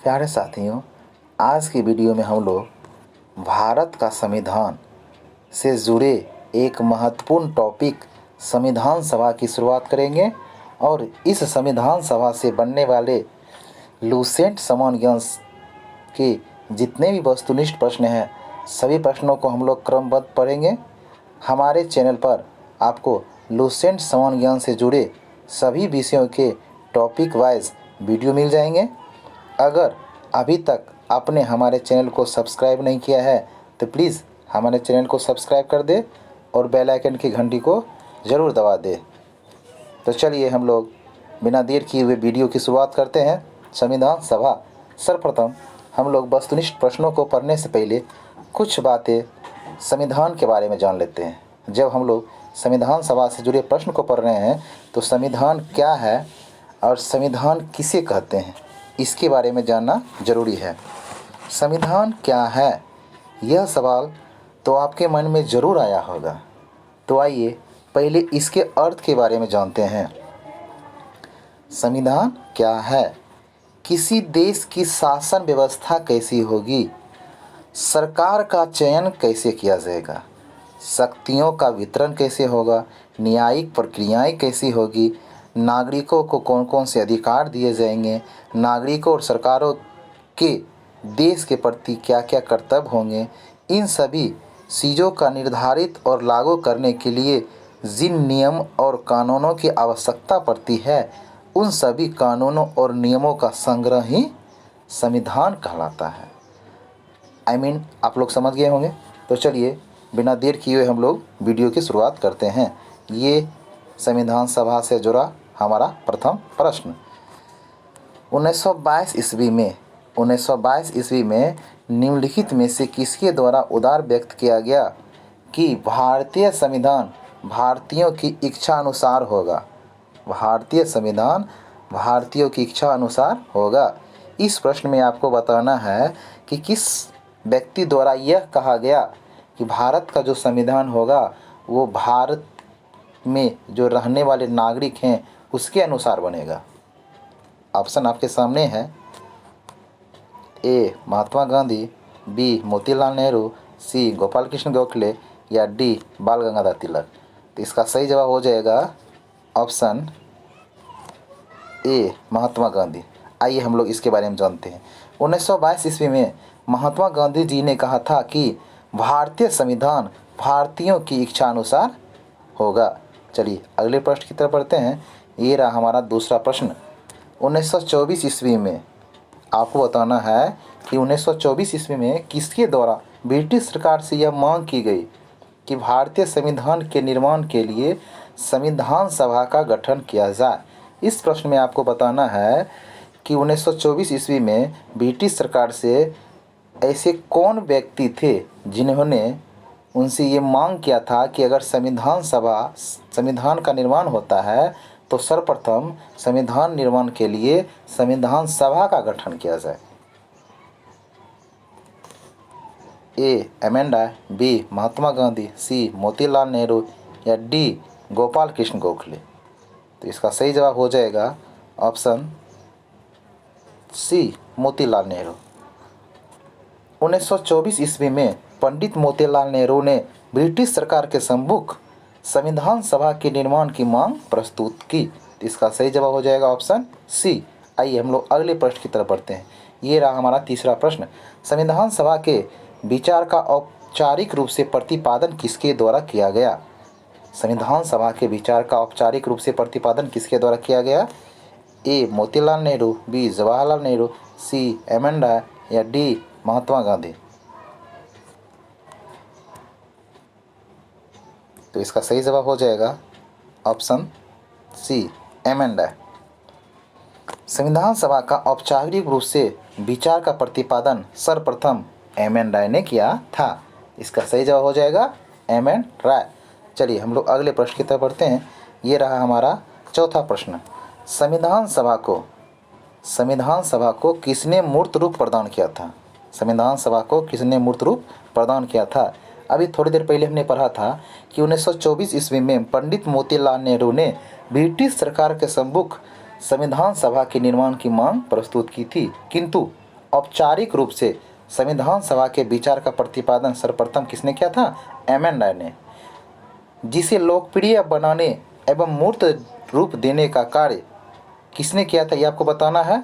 प्यारे साथियों, आज की वीडियो में हम लोग भारत का संविधान से जुड़े एक महत्वपूर्ण टॉपिक संविधान सभा की शुरुआत करेंगे और इस संविधान सभा से बनने वाले लूसेंट समान ज्ञान के जितने भी वस्तुनिष्ठ प्रश्न हैं सभी प्रश्नों को हम लोग क्रमबद्ध पढ़ेंगे। हमारे चैनल पर आपको लूसेंट समान ज्ञान से जुड़े सभी विषयों के टॉपिक वाइज वीडियो मिल जाएंगे। अगर अभी तक आपने हमारे चैनल को सब्सक्राइब नहीं किया है तो प्लीज़ हमारे चैनल को सब्सक्राइब कर दे और बेल आइकन की घंटी को ज़रूर दबा दे। तो चलिए हम लोग बिना देर किए हुए वीडियो की शुरुआत करते हैं। संविधान सभा। सर्वप्रथम हम लोग वस्तुनिष्ठ प्रश्नों को पढ़ने से पहले कुछ बातें संविधान के बारे में जान लेते हैं। जब हम लोग संविधान सभा से जुड़े प्रश्न को पढ़ रहे हैं तो संविधान क्या है और संविधान किसे कहते हैं इसके बारे में जानना जरूरी है। संविधान क्या है, यह सवाल तो आपके मन में ज़रूर आया होगा। तो आइए पहले इसके अर्थ के बारे में जानते हैं। संविधान क्या है? किसी देश की शासन व्यवस्था कैसी होगी, सरकार का चयन कैसे किया जाएगा, शक्तियों का वितरण कैसे होगा, न्यायिक प्रक्रियाएं कैसी होगी, नागरिकों को कौन कौन से अधिकार दिए जाएंगे, नागरिकों और सरकारों के देश के प्रति क्या क्या कर्तव्य होंगे, इन सभी चीज़ों का निर्धारित और लागू करने के लिए जिन नियम और कानूनों की आवश्यकता पड़ती है उन सभी कानूनों और नियमों का संग्रह ही संविधान कहलाता है। आप लोग समझ गए होंगे। तो चलिए बिना देर किए हुए हम लोग वीडियो की शुरुआत करते हैं। ये संविधान सभा से जुड़ा हमारा प्रथम प्रश्न। 1922 ईस्वी में निम्नलिखित में से किसके द्वारा उदार व्यक्त किया गया कि भारतीय संविधान भारतीयों की इच्छा अनुसार होगा। भारतीय संविधान भारतीयों की इच्छा अनुसार होगा। इस प्रश्न में आपको बताना है कि किस व्यक्ति द्वारा यह कहा गया कि भारत का जो संविधान होगा वो भारत में जो रहने वाले नागरिक हैं उसके अनुसार बनेगा। ऑप्शन आपके सामने है। ए महात्मा गांधी, बी मोतीलाल नेहरू, सी गोपाल कृष्ण गोखले या डी बाल गंगाधर तिलक। तो इसका सही जवाब हो जाएगा ऑप्शन ए महात्मा गांधी। आइए हम लोग इसके बारे में जानते हैं। 1922 ईस्वी में महात्मा गांधी जी ने कहा था कि भारतीय संविधान भारतीयों की इच्छा अनुसार होगा। चलिए अगले प्रश्न की तरफ बढ़ते हैं। ये रहा हमारा दूसरा प्रश्न। 1924 ईस्वी में आपको बताना है कि 1924 ईस्वी में किसके द्वारा ब्रिटिश सरकार से यह मांग की गई कि भारतीय संविधान के निर्माण के लिए संविधान सभा का गठन किया जाए। इस प्रश्न में आपको बताना है कि 1924 ईस्वी में ब्रिटिश सरकार से ऐसे कौन व्यक्ति थे जिन्होंने उनसे ये मांग किया था कि अगर संविधान का निर्माण होता है तो सर्वप्रथम संविधान निर्माण के लिए संविधान सभा का गठन किया जाए। ए एमेंडा, बी महात्मा गांधी, सी मोतीलाल नेहरू या डी गोपाल कृष्ण गोखले। तो इसका सही जवाब हो जाएगा ऑप्शन सी मोतीलाल नेहरू। 1924 ईस्वी में पंडित मोतीलाल नेहरू ने ब्रिटिश सरकार के सम्मुख संविधान सभा के निर्माण की मांग प्रस्तुत की। तो इसका सही जवाब हो जाएगा ऑप्शन सी। आइए हम लोग अगले प्रश्न की तरफ बढ़ते हैं। ये रहा हमारा तीसरा प्रश्न। संविधान सभा के विचार का औपचारिक रूप से प्रतिपादन किसके द्वारा किया गया। संविधान सभा के विचार का औपचारिक रूप से प्रतिपादन किसके द्वारा किया गया। ए मोतीलाल नेहरू, बी जवाहरलाल नेहरू, सी एमेंडा या डी महात्मा गांधी। तो इसका सही जवाब हो जाएगा ऑप्शन सी एमेंडा। संविधान सभा का औपचारिक रूप से विचार का प्रतिपादन सर्वप्रथम एमेंडा ने किया था। इसका सही जवाब हो जाएगा एमेंडा। चलिए हम लोग अगले प्रश्न की तरफ बढ़ते हैं। ये रहा हमारा चौथा प्रश्न। संविधान सभा को किसने मूर्त रूप प्रदान किया था। संविधान सभा को किसने मूर्त रूप प्रदान किया था। अभी थोड़ी देर पहले हमने पढ़ा था कि 1924 ईस्वी में पंडित मोतीलाल नेहरू ने ब्रिटिश सरकार के सम्मुख संविधान सभा के निर्माण की मांग प्रस्तुत की थी, किंतु औपचारिक रूप से संविधान सभा के विचार का प्रतिपादन सर्वप्रथम किसने किया था? एमएन राय ने। जिसे लोकप्रिय बनाने एवं मूर्त रूप देने का कार्य किसने किया था, ये आपको बताना है।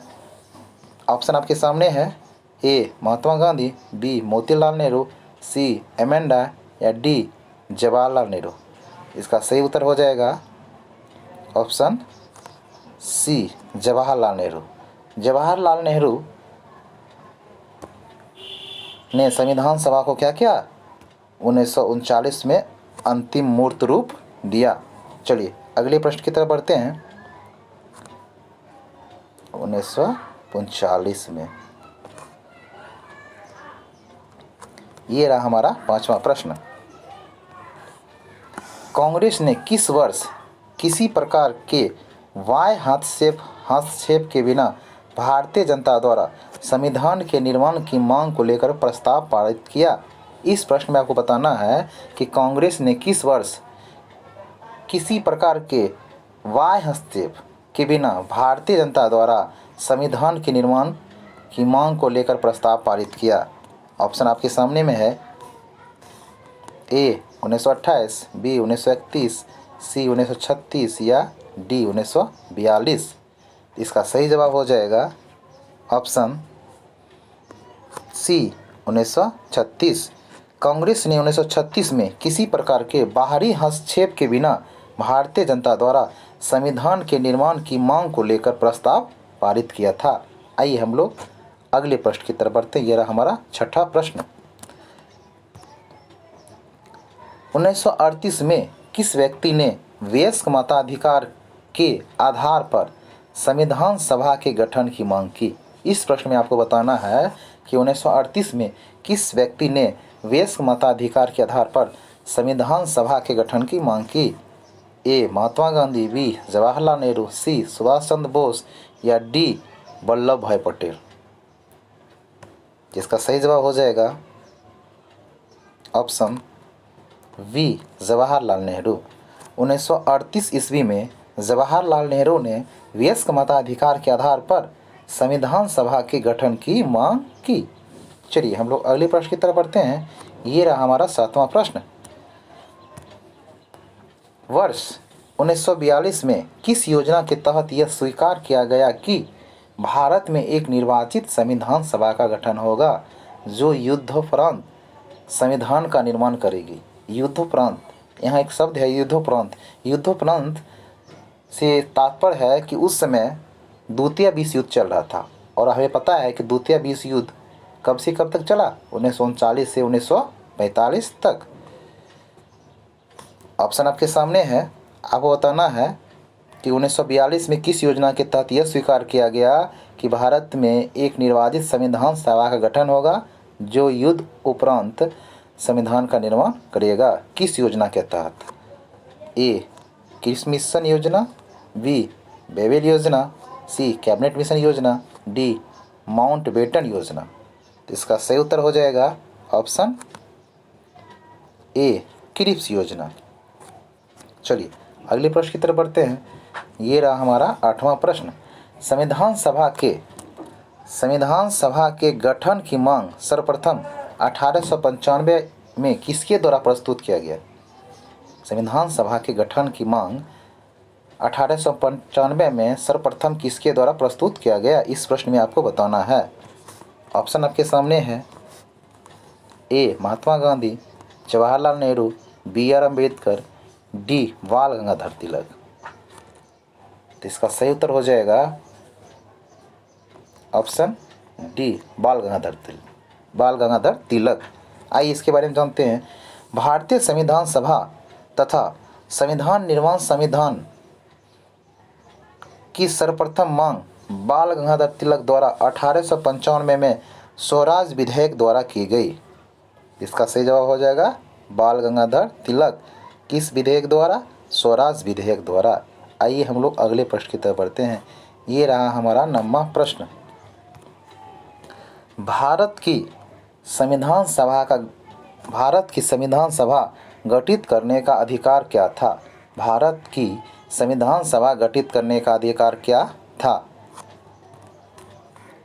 ऑप्शन आपके सामने है। A Mahatma Gandhi, B Motilal Nehru, C MN राय या डी जवाहरलाल नेहरू। इसका सही उत्तर हो जाएगा ऑप्शन सी जवाहरलाल नेहरू। जवाहरलाल नेहरू ने संविधान सभा को क्या किया? 1939 में अंतिम मूर्त रूप दिया। चलिए अगले प्रश्न की तरफ बढ़ते हैं। 1939 में ये रहा हमारा पांचवा प्रश्न। कांग्रेस ने किस वर्ष किसी प्रकार के बाह्य हस्तक्षेप के बिना भारतीय जनता द्वारा संविधान के निर्माण की मांग को लेकर प्रस्ताव पारित किया? इस प्रश्न में आपको बताना है कि कांग्रेस ने किस वर्ष किसी प्रकार के बाह्य हस्तक्षेप के बिना भारतीय जनता द्वारा संविधान के निर्माण की मांग को लेकर प्रस्ताव पारित किया। ऑप्शन आपके सामने में है। ए 1928, बी 1931, सी 1936 या डी 1942। इसका सही जवाब हो जाएगा ऑप्शन सी 1936। कांग्रेस ने 1936 में किसी प्रकार के बाहरी हस्तक्षेप के बिना भारतीय जनता द्वारा संविधान के निर्माण की मांग को लेकर प्रस्ताव पारित किया था। आइए हम लोग अगले प्रश्न की तरफ बढ़ते हैं। यह रहा हमारा छठा प्रश्न। 1938 में किस व्यक्ति ने वयस्क मताधिकार के आधार पर संविधान सभा के गठन की मांग की? इस प्रश्न में आपको बताना है कि 1938 में किस व्यक्ति ने वयस्क मताधिकार के आधार पर संविधान सभा के गठन की मांग की? ए महात्मा गांधी, बी जवाहरलाल नेहरू, सी सुभाष चंद्र बोस या डी वल्लभ भाई पटेल। जिसका सही जवाब हो जाएगा ऑप्शन वी जवाहरलाल नेहरू। 1938 ईस्वी में जवाहरलाल नेहरू ने वयस्क मताधिकार के आधार पर संविधान सभा के गठन की मांग की। चलिए हम लोग अगले प्रश्न की तरफ बढ़ते हैं। ये रहा हमारा सातवां प्रश्न। वर्ष 1942 में किस योजना के तहत यह स्वीकार किया गया कि भारत में एक निर्वाचित संविधान सभा का गठन होगा जो युद्धोपरांत संविधान का निर्माण करेगी? युद्धोपरांत, यहाँ एक शब्द है युद्धोपरांत। युद्धोपरांत से तात्पर्य है कि उस समय द्वितीय विश्व युद्ध चल रहा था और हमें पता है कि द्वितीय विश्व युद्ध कब से कब तक चला? 1939 से 1945 तक। ऑप्शन आपके सामने है। आपको बताना है कि 1942 में किस योजना के तहत यह स्वीकार किया गया कि भारत में एक निर्वाचित संविधान सभा का गठन होगा जो युद्ध उपरांत संविधान का निर्माण करेगा? किस योजना के तहत? ए क्रिस मिशन योजना, बी बेबेल योजना, सी कैबिनेट मिशन योजना, डी माउंटबेटन योजना। तो इसका सही उत्तर हो जाएगा ऑप्शन ए क्रिप्स योजना। चलिए अगले प्रश्न की तरफ बढ़ते हैं। ये रहा हमारा आठवां प्रश्न। संविधान सभा के गठन की मांग सर्वप्रथम 1895 में किसके द्वारा प्रस्तुत किया गया? संविधान सभा के गठन की मांग 1895 में सर्वप्रथम किसके द्वारा प्रस्तुत किया गया? इस प्रश्न में आपको बताना है। ऑप्शन आपके सामने है। A Mahatma Gandhi, Jawaharlal Nehru, B R Ambedkar, D Bal Gangadhar तिलक। तो इसका सही उत्तर हो जाएगा ऑप्शन डी बाल गंगाधर तिलक। आइए इसके बारे में जानते हैं। भारतीय संविधान सभा तथा संविधान निर्माण संविधान की सर्वप्रथम मांग बाल गंगाधर तिलक द्वारा 1895 में स्वराज विधेयक द्वारा की गई। इसका सही जवाब हो जाएगा बाल गंगाधर तिलक। किस विधेयक द्वारा? स्वराज विधेयक द्वारा। आइए हम लोग अगले प्रश्न की तरफ बढ़ते हैं। ये रहा हमारा 9वां प्रश्न। भारत की संविधान सभा गठित करने का अधिकार क्या था? भारत की संविधान सभा गठित करने का अधिकार क्या था?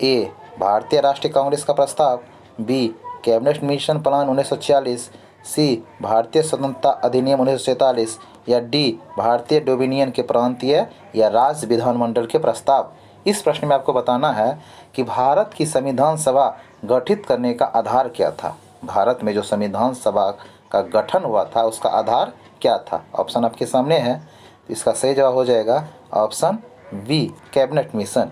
ए भारतीय राष्ट्रीय कांग्रेस का प्रस्ताव, बी कैबिनेट मिशन प्लान 1946, सी भारतीय स्वतंत्रता अधिनियम 1947 या डी भारतीय डोमिनियन के प्रांतीय या राज्य विधानमंडल के प्रस्ताव। इस प्रश्न में आपको बताना है कि भारत की संविधान सभा गठित करने का आधार क्या था। भारत में जो संविधान सभा का गठन हुआ था उसका आधार क्या था। ऑप्शन आपके सामने है, इसका सही जवाब हो जाएगा option B cabinet mission.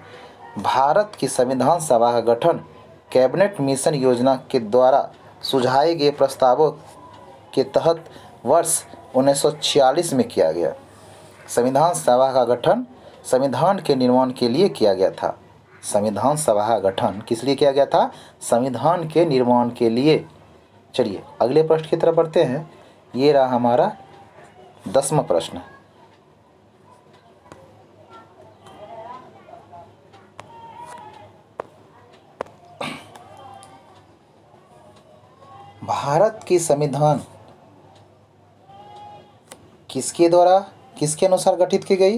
Bharat की संविधान सभा का गठन कैबिनेट मिशन योजना के द्वारा सुझाए गए प्रस्तावों के तहत वर्ष 1946 में किया गया। संविधान सभा का गठन संविधान के निर्माण के लिए किया गया था। संविधान सभा का गठन किस लिए किया गया था? संविधान के निर्माण के लिए। चलिए अगले प्रश्न की तरफ बढ़ते हैं। ये रहा हमारा 10वां प्रश्न। भारत की संविधान किसके अनुसार गठित की गई?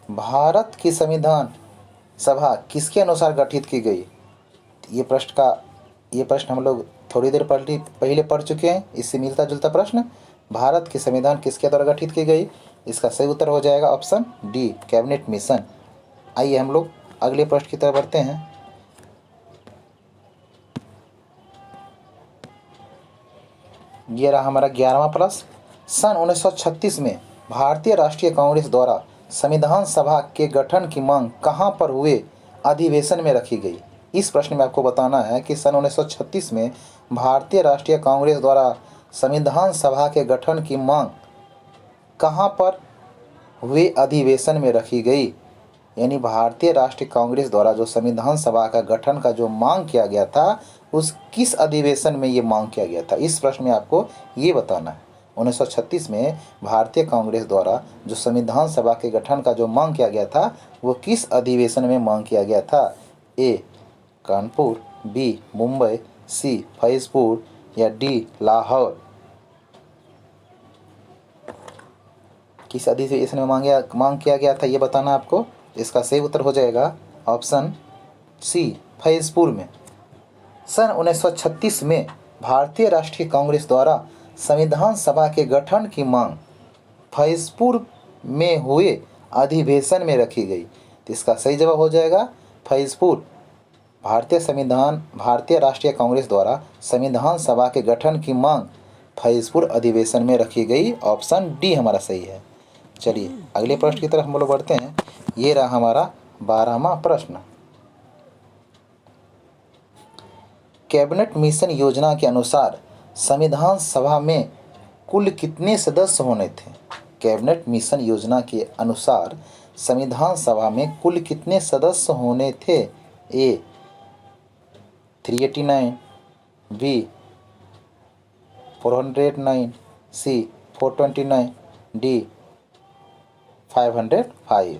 भारत की संविधान सभा किसके अनुसार गठित की गई? ये प्रश्न हम लोग थोड़ी देर पहले पढ़ चुके हैं। इससे मिलता जुलता प्रश्न, भारत की संविधान किसके द्वारा गठित की गई? इसका सही उत्तर हो जाएगा ऑप्शन डी कैबिनेट मिशन। आइए हम लोग अगले प्रश्न की तरफ बढ़ते हैं। ये रहा हमारा 11वां प्रश्न। सन 1936 में भारतीय राष्ट्रीय कांग्रेस द्वारा संविधान सभा के गठन की मांग कहां पर हुए अधिवेशन में रखी गई? इस प्रश्न में आपको बताना है कि सन 1936 में भारतीय राष्ट्रीय कांग्रेस द्वारा संविधान सभा के गठन की मांग कहां पर हुए अधिवेशन में रखी गई। यानी भारतीय राष्ट्रीय कांग्रेस द्वारा जो संविधान सभा का गठन का जो मांग किया गया था उस किस अधिवेशन में ये मांग किया गया था। इस प्रश्न में आपको ये बताना है। 1936 में भारतीय कांग्रेस द्वारा जो संविधान सभा के गठन का जो मांग किया गया था वो किस अधिवेशन में मांग किया गया था? ए कानपुर, बी मुंबई, सी फैजपुर या डी लाहौर। किस अधिवेशन में मांग किया गया था ये बताना आपको। इसका सही उत्तर हो जाएगा ऑप्शन सी फैजपुर में। सन 1936 में भारतीय राष्ट्रीय कांग्रेस द्वारा संविधान सभा के गठन की मांग फैजपुर में हुए अधिवेशन में रखी गई। तो इसका सही जवाब हो जाएगा फैजपुर। भारतीय राष्ट्रीय कांग्रेस द्वारा संविधान सभा के गठन की मांग फैजपुर अधिवेशन में रखी गई। ऑप्शन डी हमारा सही है। चलिए अगले प्रश्न की तरफ हम लोग बढ़ते हैं। ये रहा हमारा 12वां प्रश्न। कैबिनेट मिशन योजना के अनुसार संविधान सभा में कुल कितने सदस्य होने थे? कैबिनेट मिशन योजना के अनुसार संविधान सभा में कुल कितने सदस्य होने थे? ए 389, बी 409, सी 429, डी 505।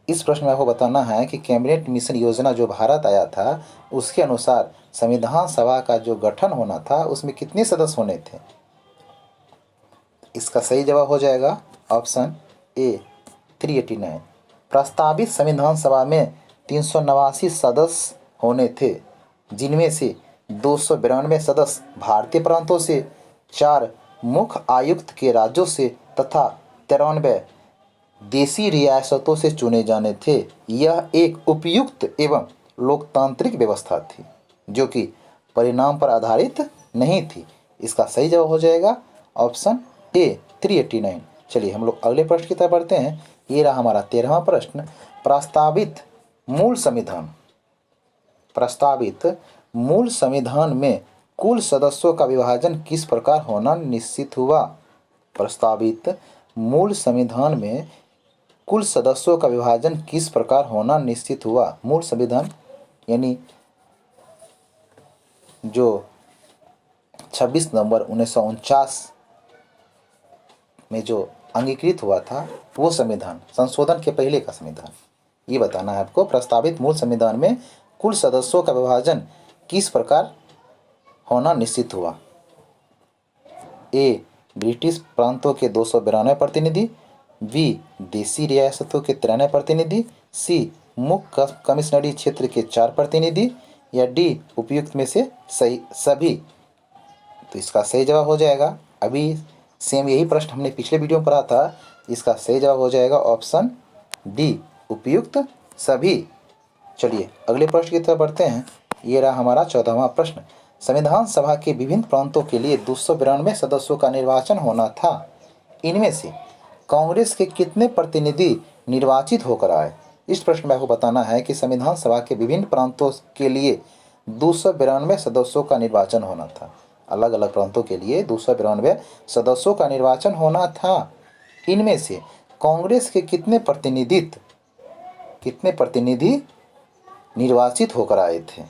इस प्रश्न में आपको बताना है कि कैबिनेट मिशन योजना जो भारत आया था उसके अनुसार संविधान सभा का जो गठन होना था उसमें कितने सदस्य होने थे। इसका सही जवाब हो जाएगा ऑप्शन ए 389। प्रस्तावित संविधान सभा में 389 सदस्य होने थे, जिनमें से 292 सदस्य भारतीय प्रांतों से, 4 मुख्य आयुक्त के राज्यों से तथा 93 देसी रियासतों से चुने जाने थे। यह एक उपयुक्त एवं लोकतांत्रिक व्यवस्था थी जो कि परिणाम पर आधारित नहीं थी। इसका सही जवाब हो जाएगा ऑप्शन ए 389। चलिए हम लोग अगले प्रश्न की तरफ बढ़ते हैं। ये रहा हमारा 13वां प्रश्न। प्रस्तावित मूल संविधान में कुल सदस्यों का विभाजन किस प्रकार होना निश्चित हुआ? प्रस्तावित मूल संविधान में कुल सदस्यों का विभाजन किस प्रकार होना निश्चित हुआ? मूल संविधान यानी जो 26 नवंबर 1949 में जो अंगीकृत हुआ था वो संविधान, संशोधन के पहले का संविधान, ये बताना है आपको। प्रस्तावित मूल संविधान में कुल सदस्यों का विभाजन किस प्रकार होना निश्चित हुआ? ए ब्रिटिश प्रांतों के 292 प्रतिनिधि, बी देसी रियासतों के 93 प्रतिनिधि, सी मुख्य कमिश्नरी क्षेत्र के 4 प्रतिनिधि, या डी उपयुक्त में से सही सभी। तो इसका सही जवाब हो जाएगा, अभी सेम यही प्रश्न हमने पिछले वीडियो में पढ़ा था, इसका सही जवाब हो जाएगा ऑप्शन डी उपयुक्त सभी। चलिए अगले प्रश्न की तरफ बढ़ते हैं। ये रहा हमारा 14वां प्रश्न। संविधान सभा के विभिन्न प्रांतों के लिए 292 सदस्यों का निर्वाचन होना था। इनमें से कांग्रेस के कितने प्रतिनिधि निर्वाचित होकर आए? इस प्रश्न में आपको बताना है कि संविधान सभा के विभिन्न प्रांतों के लिए 292 सदस्यों का निर्वाचन होना था। अलग अलग प्रांतों के लिए 292 सदस्यों का निर्वाचन होना था। इनमें से कांग्रेस के कितने प्रतिनिधि निर्वाचित होकर आए थे?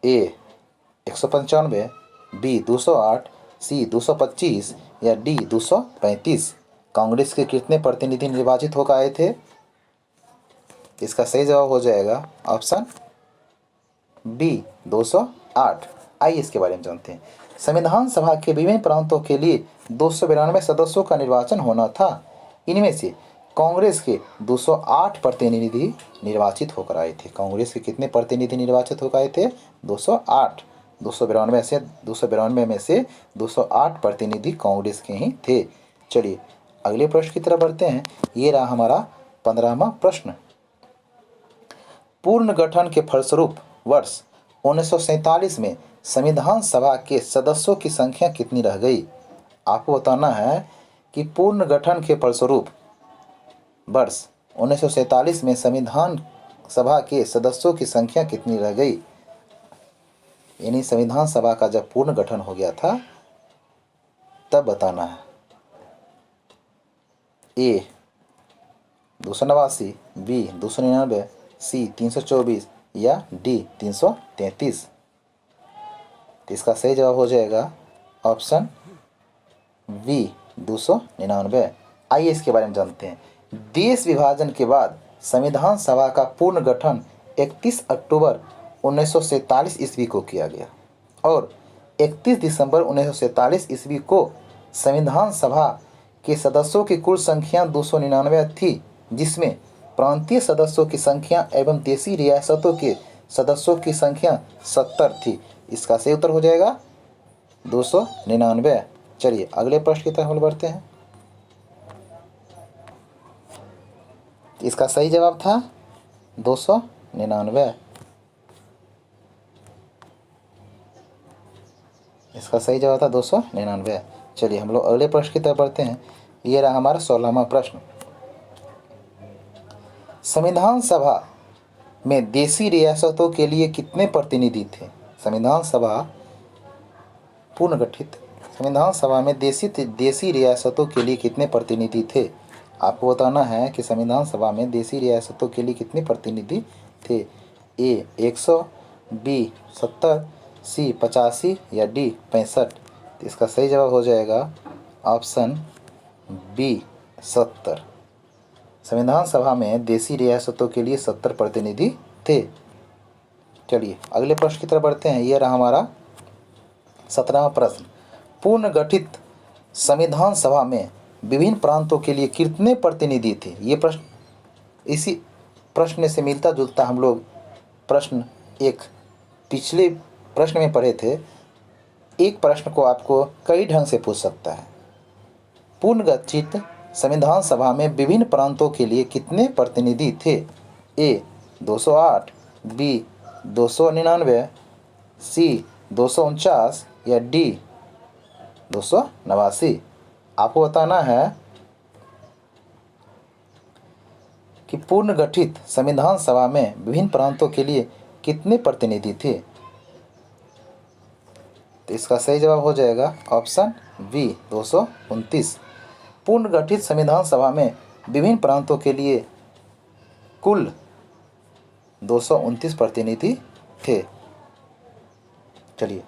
ए 195, बी 208, सी 225 या डी 235। कांग्रेस के कितने प्रतिनिधि निर्वाचित होकर आए थे? इसका सही जवाब हो जाएगा ऑप्शन बी 208। आइए इसके बारे में जानते हैं। संविधान सभा के विभिन्न प्रांतों के लिए 292 सदस्यों का निर्वाचन होना था। इनमें से कांग्रेस के 208 प्रतिनिधि निर्वाचित होकर आए थे। कांग्रेस के कितने प्रतिनिधि निर्वाचित होकर आए थे? 208। 292 में से 208 प्रतिनिधि कांग्रेस के ही थे। चलिए अगले प्रश्न की तरफ बढ़ते हैं। ये रहा हमारा 15वां प्रश्न। पुनर्गठन के फलस्वरूप वर्ष 1947 में संविधान सभा के सदस्यों की संख्या कितनी रह गई? आपको बताना है कि पुनर्गठन के फलस्वरूप वर्ष 1947 में संविधान सभा के सदस्यों की संख्या कितनी रह गई। यानी संविधान सभा का जब पुनर्गठन हो गया था तब बताना है। ए 289, बी 299, सी 324 या डी 333। इसका सही जवाब हो जाएगा ऑप्शन बी 299। आइए इसके बारे में जानते हैं। देश विभाजन के बाद संविधान सभा का पुनर्गठन 31 अक्टूबर 1947 ईस्वी को किया गया और 31 दिसंबर 1947 ईस्वी को संविधान सभा के सदस्यों की कुल संख्या 299 थी, जिसमें प्रांतीय सदस्यों की संख्या एवं देशी रियासतों के सदस्यों की संख्या 70 थी। इसका सही उत्तर हो जाएगा 299। चलिए अगले प्रश्न की तरफ बढ़ते हैं। इसका सही जवाब था 299। इसका सही जवाब था 299। चलिए हम लोग अगले प्रश्न की तरफ बढ़ते हैं। ये रहा हमारा 16वां प्रश्न। संविधान सभा में देशी रियासतों के लिए कितने प्रतिनिधि थे? संविधान सभा पुनर्गठित संविधान सभा में देशी रियासतों के लिए कितने प्रतिनिधि थे? आपको बताना है कि संविधान सभा में देशी रियासतों के लिए कितने प्रतिनिधि थे। ए 100, बी 70, सी 85 या डी 65। इसका सही जवाब हो जाएगा ऑप्शन बी 70। संविधान सभा में देशी रियासतों के लिए 70 प्रतिनिधि थे। चलिए अगले प्रश्न की तरफ बढ़ते हैं। यह रहा हमारा 17वां प्रश्न। पुनर्गठित संविधान सभा में विभिन्न प्रांतों के लिए कितने प्रतिनिधि थे? ये प्रश्न इसी प्रश्न से मिलता जुलता हम लोग प्रश्न एक पिछले प्रश्न में पढ़े थे। एक प्रश्न को आपको कई ढंग से पूछ सकता है। पुनर्गठित संविधान सभा में विभिन्न प्रांतों के लिए कितने प्रतिनिधि थे? ए 208, बी 299, सी 249 या डी 289। आपको बताना है कि पुनर्गठित संविधान सभा में विभिन्न प्रांतों के लिए कितने प्रतिनिधि थे। तो इसका सही जवाब हो जाएगा ऑप्शन बी 229। पुनर्गठित संविधान सभा में विभिन्न प्रांतों के लिए कुल 229 प्रतिनिधि थे। चलिए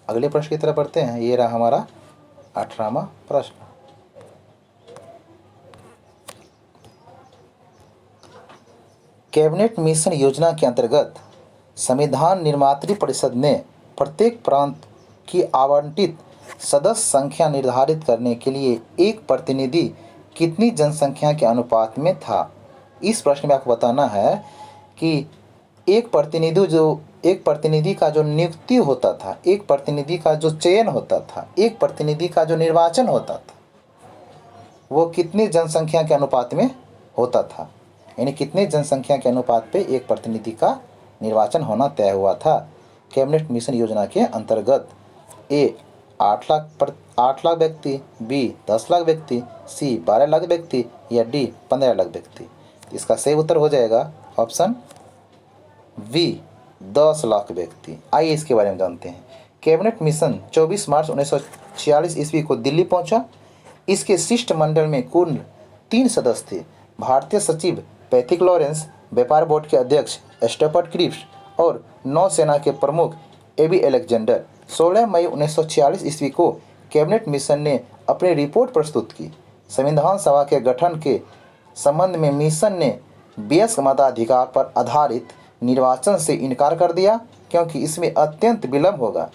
अगले प्रश्न की तरफ बढ़ते हैं। ये रहा हमारा 18वां प्रश्न। कैबिनेट मिशन योजना के अंतर्गत संविधान निर्मात्री परिषद ने प्रत्येक प्रांत की आवंटित सदस्य संख्या निर्धारित करने के लिए एक प्रतिनिधि कितनी जनसंख्या के अनुपात में था? इस प्रश्न में आपको बताना है कि एक प्रतिनिधि का जो नियुक्ति होता था, एक प्रतिनिधि का जो चयन होता था, एक प्रतिनिधि का जो निर्वाचन होता था, वो कितनी जनसंख्या के अनुपात में होता था, यानी कितनी जनसंख्या के अनुपात पे एक प्रतिनिधि का निर्वाचन होना तय हुआ था कैबिनेट मिशन योजना के अंतर्गत। ए 8 लाख व्यक्ति, बी 10 लाख व्यक्ति, सी 12 लाख व्यक्ति या डी 15 लाख व्यक्ति। इसका सही उत्तर हो जाएगा ऑप्शन वी 10 लाख व्यक्ति। आइए इसके बारे में जानते हैं। कैबिनेट मिशन 24 मार्च 1946 ईस्वी को दिल्ली पहुंचा। इसके शिष्टमंडल में कुल 3 सदस्य थे। भारतीय सचिव पैथिक लॉरेंस, व्यापार बोर्ड के अध्यक्ष स्टफर्ड क्रिप्स और नौसेना के प्रमुख एबी अलेक्जेंडर। 16 मई 1946 ईस्वी को कैबिनेट मिशन ने अपनी रिपोर्ट प्रस्तुत की। संविधान सभा के गठन के संबंध में मिशन ने वयस्क मताधिकार पर आधारित निर्वाचन से इनकार कर दिया क्योंकि इसमें अत्यंत विलंब होगा।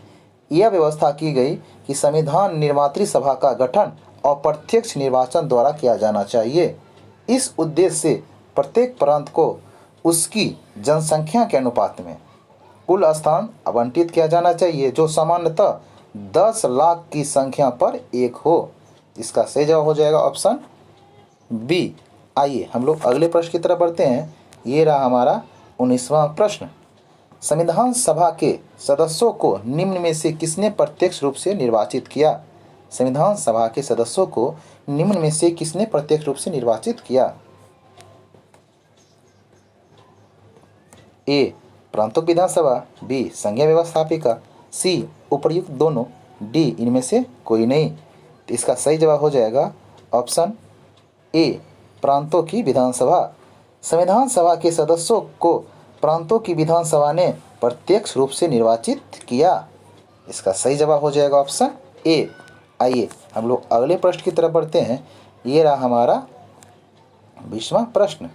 यह व्यवस्था की गई कि संविधान निर्मात्री सभा का गठन अप्रत्यक्ष निर्वाचन द्वारा किया जाना चाहिए। इस उद्देश्य से प्रत्येक प्रांत को उसकी जनसंख्या के अनुपात में कुल स्थान आवंटित किया जाना चाहिए जो सामान्यतः 10 लाख की संख्या पर एक हो। इसका सही जवाब हो जाएगा ऑप्शन बी। आइए हम लोग अगले प्रश्न की तरफ बढ़ते हैं। ये रहा हमारा 19वां प्रश्न। संविधान सभा के सदस्यों को निम्न में से किसने प्रत्यक्ष रूप से निर्वाचित किया? संविधान सभा के सदस्यों को निम्न में से किसने प्रत्यक्ष रूप से निर्वाचित किया? ए प्रांतों की विधानसभा, बी संघीय व्यवस्थापिका, सी उपर्युक्त दोनों, डी इनमें से कोई नहीं। तो इसका सही जवाब हो जाएगा ऑप्शन ए प्रांतों की विधानसभा। संविधान सभा के सदस्यों को प्रांतों की विधानसभा ने प्रत्यक्ष रूप से निर्वाचित किया। इसका सही जवाब हो जाएगा ऑप्शन ए। आइए हम लोग अगले प्रश्न की तरफ बढ़ते हैं। ये रहा हमारा 20वां प्रश्न।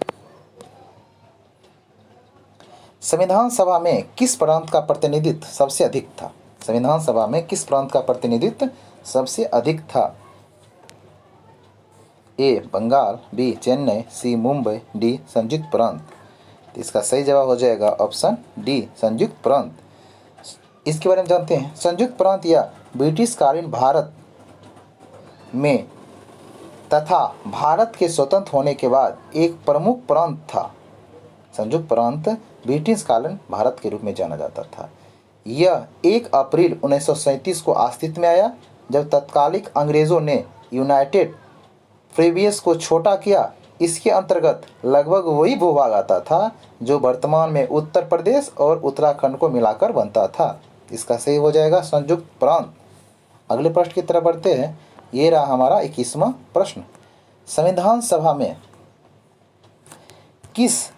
संविधान सभा में किस प्रांत का प्रतिनिधित्व सबसे अधिक था? संविधान सभा में किस प्रांत का प्रतिनिधित्व सबसे अधिक था? ए बंगाल, बी चेन्नई, सी मुंबई, डी संयुक्त प्रांत। इसका सही जवाब हो जाएगा ऑप्शन डी संयुक्त प्रांत। इसके बारे में जानते हैं। संयुक्त प्रांत या ब्रिटिश कालीन भारत में तथा भारत के स्वतंत्र होने के बाद एक प्रमुख प्रांत था। संयुक्त प्रांत ब्रिटिश कालीन भारत के रूप में जाना जाता था। यह 1 अप्रैल 1937 को अस्तित्व में आया जब तत्कालिक अंग्रेज़ों ने यूनाइटेड प्रोविंस को छोटा किया। इसके अंतर्गत लगभग वही भूभाग आता था जो वर्तमान में उत्तर प्रदेश और उत्तराखंड को मिलाकर बनता था। इसका सही हो जाएगा संयुक्त प्रांत। अगले प्रश्न की तरफ बढ़ते हैं। ये रहा हमारा 21वां प्रश्न। संविधान सभा में किस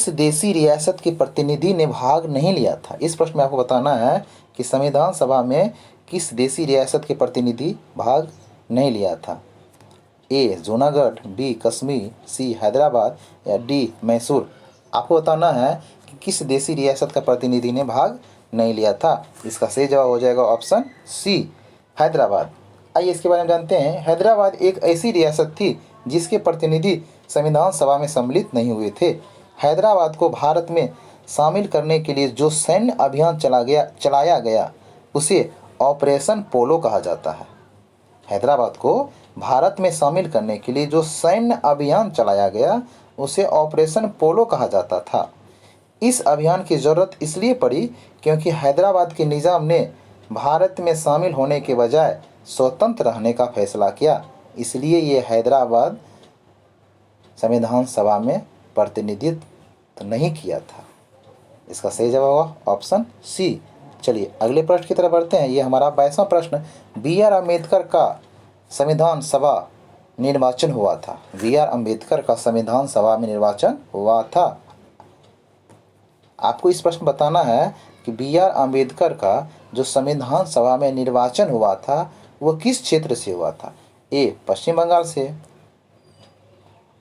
देशी रियासत के प्रतिनिधि ने भाग नहीं लिया था? इस प्रश्न में आपको बताना है कि संविधान सभा में किस देशी रियासत के प्रतिनिधि भाग नहीं लिया था। ए जूनागढ़, बी कश्मीर, सी हैदराबाद या डी मैसूर। आपको बताना है कि किस देशी रियासत का प्रतिनिधि ने भाग नहीं लिया था। इसका सही जवाब हो जाएगा ऑप्शन सी हैदराबाद। आइए इसके बारे में जानते हैं। हैदराबाद एक ऐसी रियासत थी जिसके प्रतिनिधि संविधान सभा में सम्मिलित नहीं हुए थे। हैदराबाद को भारत में शामिल करने के लिए जो सैन्य अभियान चलाया गया उसे ऑपरेशन पोलो कहा जाता है। हैदराबाद को भारत में शामिल करने के लिए जो सैन्य अभियान चलाया गया उसे ऑपरेशन पोलो कहा जाता था। इस अभियान की ज़रूरत इसलिए पड़ी क्योंकि हैदराबाद के निज़ाम ने भारत में शामिल होने के बजाय स्वतंत्र रहने का फैसला किया। इसलिए ये हैदराबाद संविधान सभा में प्रतिनिधित्व नहीं किया था। इसका सही जवाब होगा ऑप्शन सी। चलिए अगले प्रश्न की तरफ बढ़ते हैं। ये हमारा 22वां प्रश्न। बी.आर. अम्बेडकर का संविधान सभा निर्वाचन हुआ था। बी.आर. अम्बेडकर का संविधान सभा में निर्वाचन हुआ था। आपको इस प्रश्न बताना है कि बी.आर. अम्बेडकर का जो संविधान सभा में निर्वाचन हुआ था वो किस क्षेत्र से हुआ था। ए पश्चिम बंगाल से,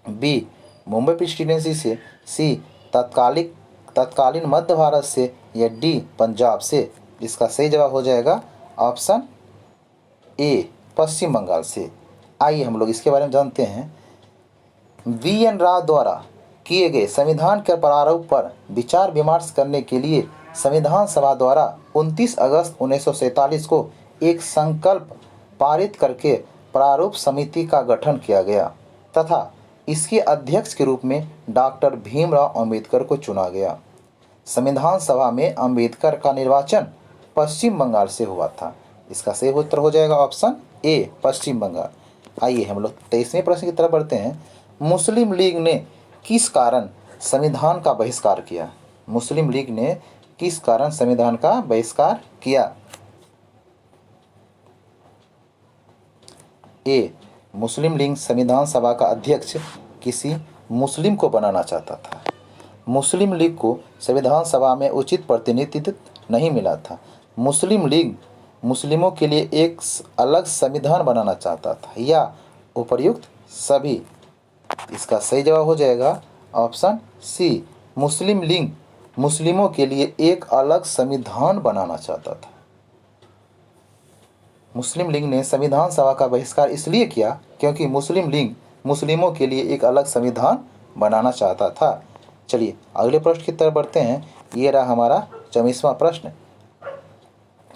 बी मुंबई प्रेसिडेंसी से, सी तत्कालीन मध्य भारत से या डी पंजाब से। इसका सही जवाब हो जाएगा ऑप्शन ए पश्चिम बंगाल से। आइए हम लोग इसके बारे में जानते हैं। वी.एन. राव द्वारा किए गए संविधान के प्रारूप पर विचार विमर्श करने के लिए संविधान सभा द्वारा 29 अगस्त 1947 को एक संकल्प पारित करके प्रारूप समिति का गठन किया गया तथा इसके अध्यक्ष के रूप में डॉक्टर भीमराव अंबेडकर को चुना गया। संविधान सभा में अंबेडकर का निर्वाचन पश्चिम बंगाल से हुआ था। इसका सही उत्तर हो जाएगा ऑप्शन ए, पश्चिम बंगाल। आइए हम लोग 23वें प्रश्न की तरफ बढ़ते हैं। मुस्लिम लीग ने किस कारण संविधान का बहिष्कार किया? मुस्लिम लीग ने किस कारण संविधान का बहिष्कार किया? ए, मुस्लिम लीग संविधान सभा का अध्यक्ष किसी मुस्लिम को बनाना चाहता था। मुस्लिम लीग को संविधान सभा में उचित प्रतिनिधित्व नहीं मिला था। मुस्लिम लीग मुस्लिमों के लिए एक अलग संविधान बनाना चाहता था या उपर्युक्त सभी। इसका सही जवाब हो जाएगा ऑप्शन सी, मुस्लिम लीग मुस्लिमों के लिए एक अलग संविधान बनाना चाहता था। मुस्लिम लीग ने संविधान सभा का बहिष्कार इसलिए किया क्योंकि मुस्लिम लीग मुस्लिमों के लिए एक अलग संविधान बनाना चाहता था। चलिए अगले प्रश्न की तरफ बढ़ते हैं। ये रहा हमारा 24वां प्रश्न।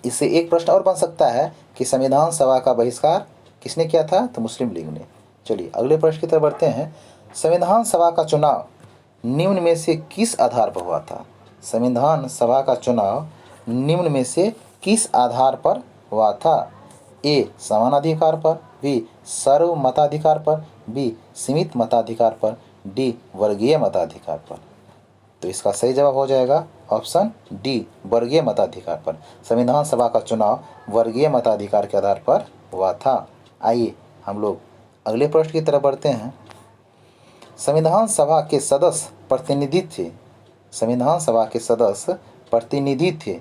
इससे एक प्रश्न और बन सकता है कि संविधान सभा का बहिष्कार किसने किया था? तो मुस्लिम लीग ने। चलिए अगले प्रश्न की तरफ बढ़ते हैं। संविधान सभा का चुनाव निम्न में से किस आधार पर हुआ था? संविधान सभा का चुनाव निम्न में से किस आधार पर हुआ था? ए, समान अधिकार पर, बी, सर्व मताधिकार पर, बी, सीमित मताधिकार पर, डी, वर्गीय मताधिकार पर। तो इसका सही जवाब हो जाएगा ऑप्शन डी, वर्गीय मताधिकार पर। संविधान सभा का चुनाव वर्गीय मताधिकार के आधार पर हुआ था। आइए हम लोग अगले प्रश्न की तरफ बढ़ते हैं। संविधान सभा के सदस्य प्रतिनिधि थे। संविधान सभा के सदस्य प्रतिनिधि थे।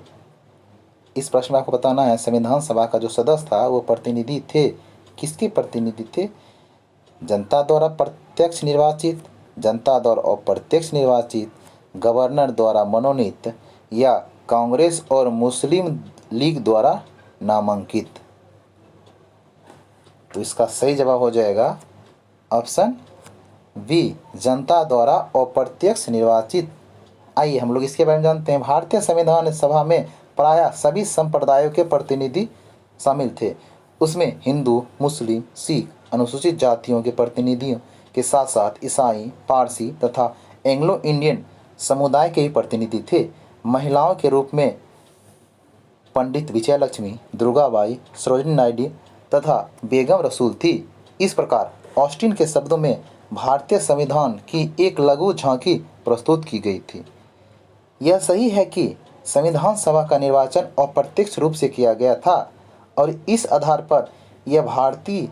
इस प्रश्न में आपको बताना है संविधान सभा का जो सदस्य था वो प्रतिनिधि थे। किसके प्रतिनिधि थे? जनता द्वारा प्रत्यक्ष निर्वाचित, जनता द्वारा अप्रत्यक्ष निर्वाचित, गवर्नर द्वारा मनोनीत या कांग्रेस और मुस्लिम लीग द्वारा नामांकित। तो इसका सही जवाब हो जाएगा ऑप्शन बी, जनता द्वारा अप्रत्यक्ष निर्वाचित। आइए हम लोग इसके बारे में जानते हैं। भारतीय संविधान सभा में प्रायः सभी संप्रदायों के प्रतिनिधि शामिल थे। उसमें हिंदू, मुस्लिम, सिख, अनुसूचित जातियों के प्रतिनिधियों के साथ साथ ईसाई, पारसी तथा एंग्लो इंडियन समुदाय के ही प्रतिनिधि थे। महिलाओं के रूप में पंडित विजयलक्ष्मी, दुर्गाबाई, सरोजिनी नायडू तथा बेगम रसूल थी। इस प्रकार ऑस्टिन के शब्दों में भारतीय संविधान की एक लघु झांकी प्रस्तुत की गई थी। यह सही है कि संविधान सभा का निर्वाचन अप्रत्यक्ष रूप से किया गया था और इस आधार पर यह भारतीय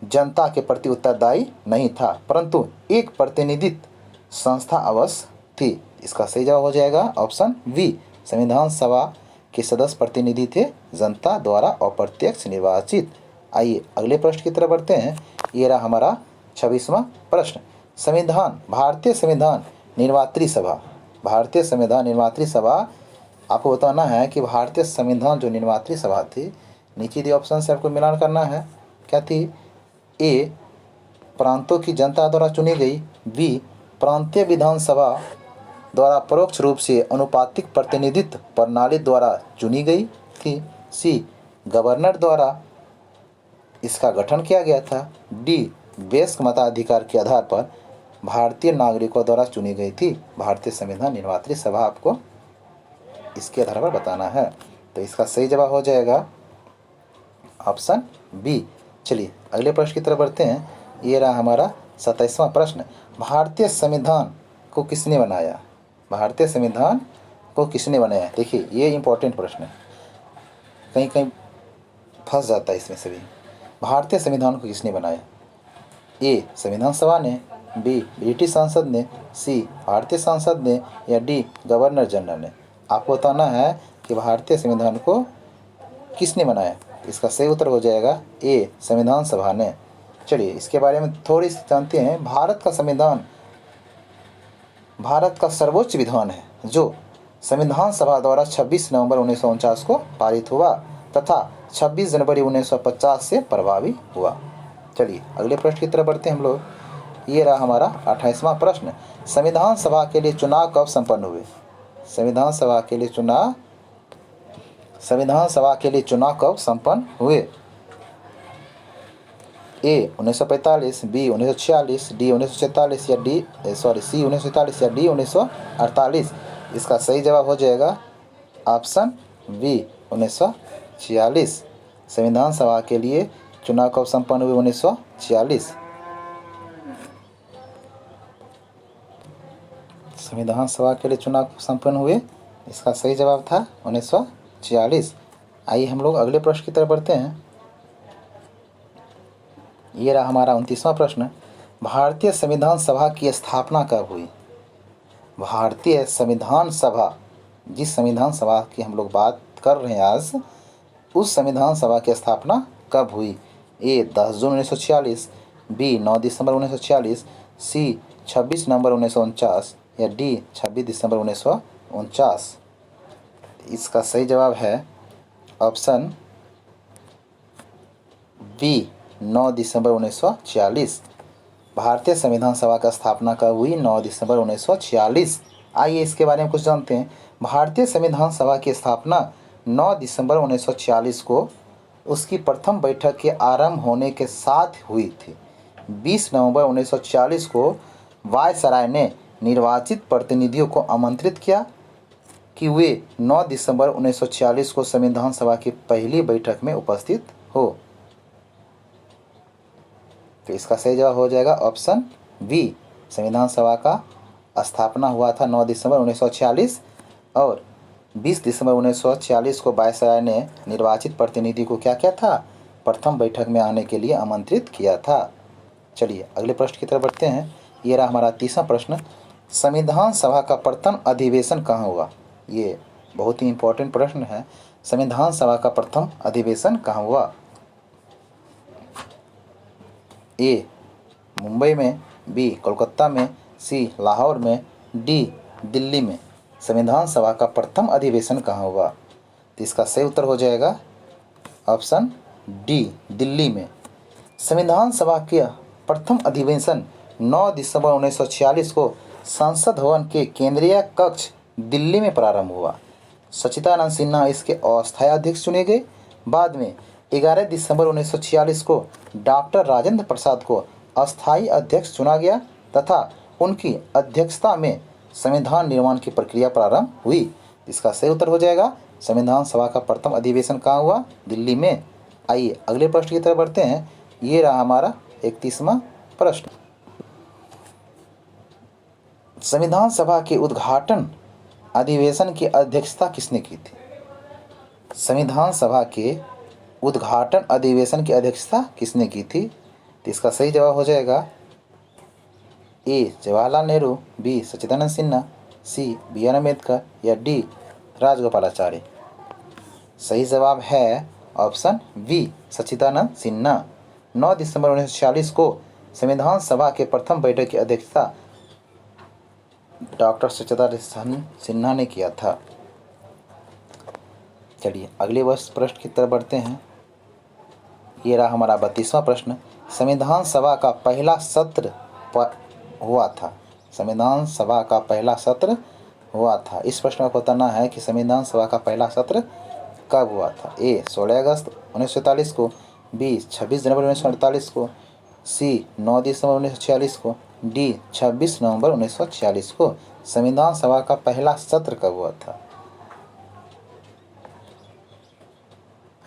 जनता के प्रति उत्तरदायी नहीं था, परंतु एक प्रतिनिधित्व संस्था अवश्य थी। इसका सही जवाब हो जाएगा ऑप्शन बी, संविधान सभा के सदस्य प्रतिनिधि थे, जनता द्वारा अप्रत्यक्ष निर्वाचित। आइए अगले प्रश्न की तरफ बढ़ते हैं। ये रहा हमारा 26वां प्रश्न। संविधान, भारतीय संविधान निर्मात्री सभा। भारतीय संविधान निर्मात्री सभा, आपको बताना है कि भारतीय संविधान जो निर्मात्री सभा थी, नीचे दिए ऑप्शन से आपको मिलान करना है। क्या थी? ए, प्रांतों की जनता द्वारा चुनी गई, बी, प्रांतीय विधानसभा द्वारा परोक्ष रूप से अनुपातिक प्रतिनिधित्व प्रणाली द्वारा चुनी गई थी, सी, गवर्नर द्वारा इसका गठन किया गया था, डी, वयस्क मताधिकार के आधार पर भारतीय नागरिकों द्वारा चुनी गई थी। भारतीय संविधान निर्मात्री सभा आपको इसके आधार पर बताना है। तो इसका सही जवाब हो जाएगा ऑप्शन बी। चलिए अगले प्रश्न की तरफ बढ़ते हैं। ये रहा हमारा 27वां प्रश्न। भारतीय संविधान को किसने बनाया? भारतीय संविधान को किसने बनाया? देखिए ये इंपॉर्टेंट प्रश्न है, कहीं कहीं फंस जाता है इसमें सभी। भारतीय संविधान को किसने बनाया? ए, संविधान सभा ने, बी, ब्रिटिश संसद ने, सी, भारतीय संसद ने या डी, गवर्नर जनरल ने। आपको बताना है कि भारतीय संविधान को किसने बनाया। इसका सही उत्तर हो जाएगा ए, संविधान सभा ने। चलिए इसके बारे में थोड़ी सी जानते हैं। भारत का संविधान भारत का सर्वोच्च विधान है जो संविधान सभा द्वारा 26 नवंबर 1949 को पारित हुआ तथा 26 जनवरी 1950 से प्रभावी हुआ। चलिए अगले प्रश्न की तरफ बढ़ते हैं हम लोग। ये रहा हमारा 28वां प्रश्न। संविधान सभा के लिए चुनाव कब संपन्न हुए? संविधान सभा के लिए चुनाव कब संपन्न हुए? ए 1945, बी 1946, डी 1947 या सी 1947 या डी 1948। इसका सही जवाब हो जाएगा ऑप्शन बी 1946। संविधान सभा के लिए चुनाव कब संपन्न हुए? 1946। संविधान सभा के लिए चुनाव कब संपन्न हुए? इसका सही जवाब था 1946। आइए हम लोग अगले प्रश्न की तरफ बढ़ते हैं। ये रहा हमारा 29वां प्रश्न। भारतीय संविधान सभा की स्थापना कब हुई? भारतीय संविधान सभा, जिस संविधान सभा की हम लोग बात कर रहे हैं आज, उस संविधान सभा की स्थापना कब हुई? ए 10 जून 1946, बी 9 दिसंबर 1946, सी 26 नवंबर 1949 या डी 26 दिसंबर 1949। इसका सही जवाब है ऑप्शन बी 9 दिसंबर 1946। भारतीय संविधान सभा का स्थापना कब हुई? 9 दिसंबर 1946। आइए इसके बारे में कुछ जानते हैं। भारतीय संविधान सभा की स्थापना 9 दिसंबर 1946 को उसकी प्रथम बैठक के आरंभ होने के साथ हुई थी। 20 नवंबर 1946 को वायसराय ने निर्वाचित प्रतिनिधियों को आमंत्रित किया कि वे 9 दिसंबर 1946 को संविधान सभा की पहली बैठक में उपस्थित हो। तो इसका सही जवाब हो जाएगा ऑप्शन बी। संविधान सभा का स्थापना हुआ था 9 दिसंबर 1946 और 20 दिसंबर 1946 को वायसराय ने निर्वाचित प्रतिनिधि को क्या किया था? प्रथम बैठक में आने के लिए आमंत्रित किया था। चलिए अगले प्रश्न की तरफ बढ़ते हैं। ये रहा हमारा 30वां प्रश्न। संविधान सभा का प्रथम अधिवेशन कहाँ हुआ? ये बहुत ही इम्पोर्टेंट प्रश्न है। संविधान सभा का प्रथम अधिवेशन कहाँ हुआ? ए मुंबई में, बी कोलकाता में, सी लाहौर में, डी दिल्ली में। संविधान सभा का प्रथम अधिवेशन कहाँ हुआ? तो इसका सही उत्तर हो जाएगा ऑप्शन डी दिल्ली में। संविधान सभा का प्रथम अधिवेशन 9 दिसंबर 1946 को संसद भवन के केंद्रीय कक्ष दिल्ली में प्रारंभ हुआ। सच्चिदानंद सिन्हा इसके अस्थायी अध्यक्ष चुने गए। बाद में 11 दिसंबर 1946 को डॉक्टर राजेंद्र प्रसाद को अस्थायी अध्यक्ष चुना गया तथा उनकी अध्यक्षता में संविधान निर्माण की प्रक्रिया प्रारंभ हुई। इसका सही उत्तर हो जाएगा संविधान सभा का प्रथम अधिवेशन कहाँ हुआ? दिल्ली में। आइए अगले प्रश्न की तरफ बढ़ते हैं। ये रहा हमारा 31वां प्रश्न। संविधान सभा के उद्घाटन अधिवेशन की अध्यक्षता किसने की थी? संविधान सभा के उद्घाटन अधिवेशन की अध्यक्षता किसने की थी? तो इसका सही जवाब हो जाएगा A Jawaharlal Nehru, B Sachchidanand Sinha, C B R Ambedkar या डी राजगोपालाचारी। सही जवाब है ऑप्शन बी सच्चिदानंद सिन्हा। 9 दिसंबर 1946 को संविधान सभा के प्रथम बैठक की अध्यक्षता डॉक्टर सच्चिदानंद सिन्हा ने किया था। चलिए अगले प्रश्न की तरफ बढ़ते हैं। ये रहा हमारा 32वां प्रश्न। संविधान सभा का पहला सत्र हुआ था। संविधान सभा का पहला सत्र हुआ था। इस प्रश्न को बताना है कि संविधान सभा का पहला सत्र कब हुआ था? ए 16 अगस्त 1947 को, बी 26 जनवरी 1948 को, सी 9 दिसंबर 1946 को, डी 26 नवंबर 1946 को। संविधान सभा का पहला सत्र कब हुआ था?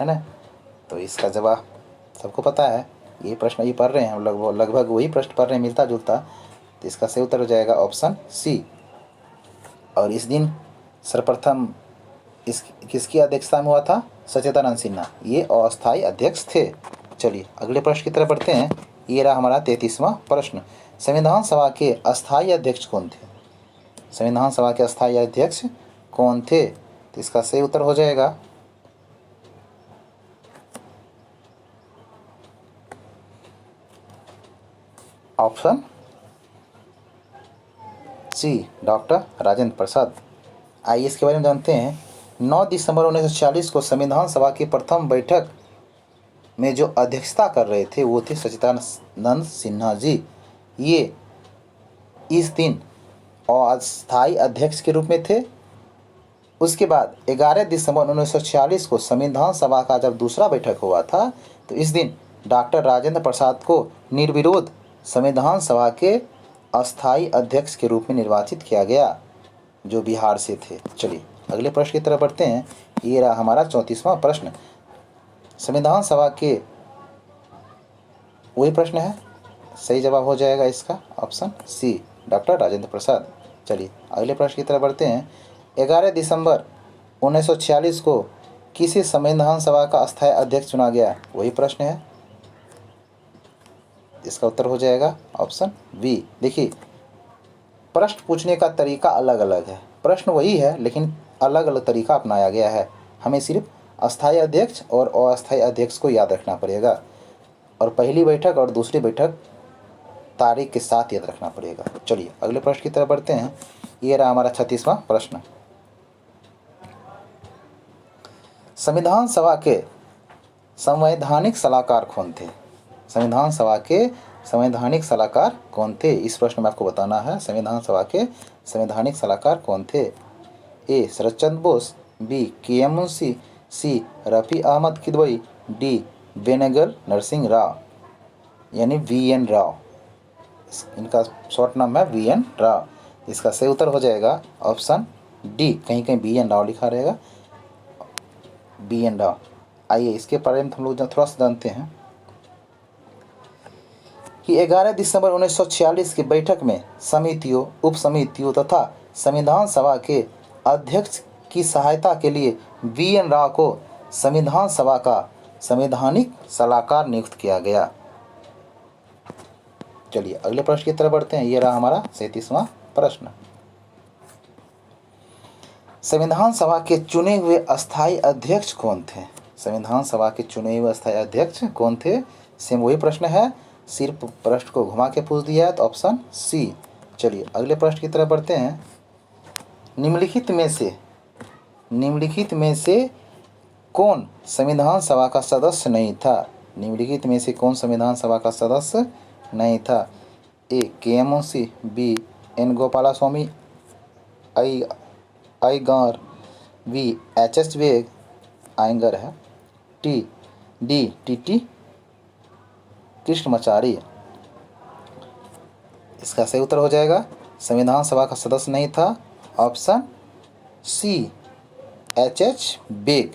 है ना? तो इसका जवाब सबको पता है। ये प्रश्न ये पढ़ रहे हैं हम लोग, लगभग वही प्रश्न पढ़ रहे हैं, मिलता जुलता। तो इसका सही उत्तर हो जाएगा ऑप्शन सी। और इस दिन सर्वप्रथम किसकी अध्यक्षता में हुआ था? सच्चिदानंद सिन्हा, ये अस्थायी अध्यक्ष थे। चलिए अगले प्रश्न की तरफ बढ़ते हैं। ये रहा हमारा 33वां प्रश्न। संविधान सभा के अस्थायी अध्यक्ष कौन थे? संविधान सभा के अस्थायी अध्यक्ष कौन थे? तो इसका सही उत्तर हो जाएगा option C doctor Rajendra Prasad. आइए इसके बारे में जानते हैं। 9 दिसंबर 1946 को संविधान सभा की प्रथम बैठक में जो अध्यक्षता कर रहे थे वो थे सच्चिदानंद सिन्हा जी। ये इस दिन अस्थायी अध्यक्ष के रूप में थे। उसके बाद 11 दिसंबर 1946 को संविधान सभा का जब दूसरा बैठक हुआ था तो इस दिन डॉक्टर राजेंद्र प्रसाद को निर्विरोध संविधान सभा के अस्थायी अध्यक्ष के रूप में निर्वाचित किया गया, जो बिहार से थे। चलिए अगले प्रश्न की तरफ बढ़ते हैं। ये रहा हमारा 34वां प्रश्न। संविधान सभा के वही प्रश्न है, सही जवाब हो जाएगा इसका option C, doctor Rajendra Prasad. चलिए अगले प्रश्न की तरफ बढ़ते हैं। 11 दिसंबर 1946 को किसी संविधान सभा का अस्थायी अध्यक्ष चुना गया, वही प्रश्न है। इसका उत्तर हो जाएगा ऑप्शन बी। देखिए प्रश्न पूछने का तरीका अलग अलग है, प्रश्न वही है लेकिन अलग अलग तरीका अपनाया गया है। हमें सिर्फ अस्थायी अध्यक्ष और अस्थायी अध्यक्ष को याद रखना पड़ेगा और पहली बैठक और दूसरी बैठक तारीख के साथ याद रखना पड़ेगा। चलिए अगले प्रश्न की तरफ बढ़ते हैं। ये रहा हमारा 36वां प्रश्न। संविधान सभा के संवैधानिक सलाहकार कौन थे? संविधान सभा के संवैधानिक सलाहकार कौन थे? इस प्रश्न में आपको बताना है संविधान सभा के संवैधानिक सलाहकार कौन थे। ए शरदचंद्र बोस, बी के.एम. मुंशी, सी रफ़ी अहमद किदवई, डी बेनेगल नरसिंह राव यानी वी.एन. राव। इनका शॉर्ट नाम है वी.एन. राव। इसका सही उत्तर हो जाएगा ऑप्शन डी, कहीं कहीं बी.एन. राव लिखा रहेगा, बी.एन. राव। आइए इसके बारे में हम लोग थोड़ा सा जानते हैं कि 11 दिसंबर 1946 की बैठक में समितियों, उप समितियों तथा संविधान सभा के अध्यक्ष की सहायता के लिए वी.एन. राव को संविधान सभा का संवैधानिक सलाहकार नियुक्त किया गया। चलिए अगले प्रश्न की तरफ बढ़ते हैं। यह रहा हमारा 37वां प्रश्न। संविधान सभा के चुने हुए अस्थायी अध्यक्ष कौन थे? संविधान सभा के चुने हुए अस्थायी अध्यक्ष कौन थे? सेम वही प्रश्न है, सिर्फ प्रश्न को घुमा के पूछ दिया है तो ऑप्शन सी। चलिए अगले प्रश्न की तरफ बढ़ते हैं। निम्नलिखित में से कौन संविधान सभा का सदस्य नहीं था? निम्नलिखित में से कौन संविधान सभा का सदस्य नहीं था? A K M. Munshi, B N Gopalaswamy Ayyar, B H S. Ayyar है, डी टी कृष्णमाचारी। इसका सही उत्तर हो जाएगा संविधान सभा का सदस्य नहीं था ऑप्शन सी, एच.एच. बेग।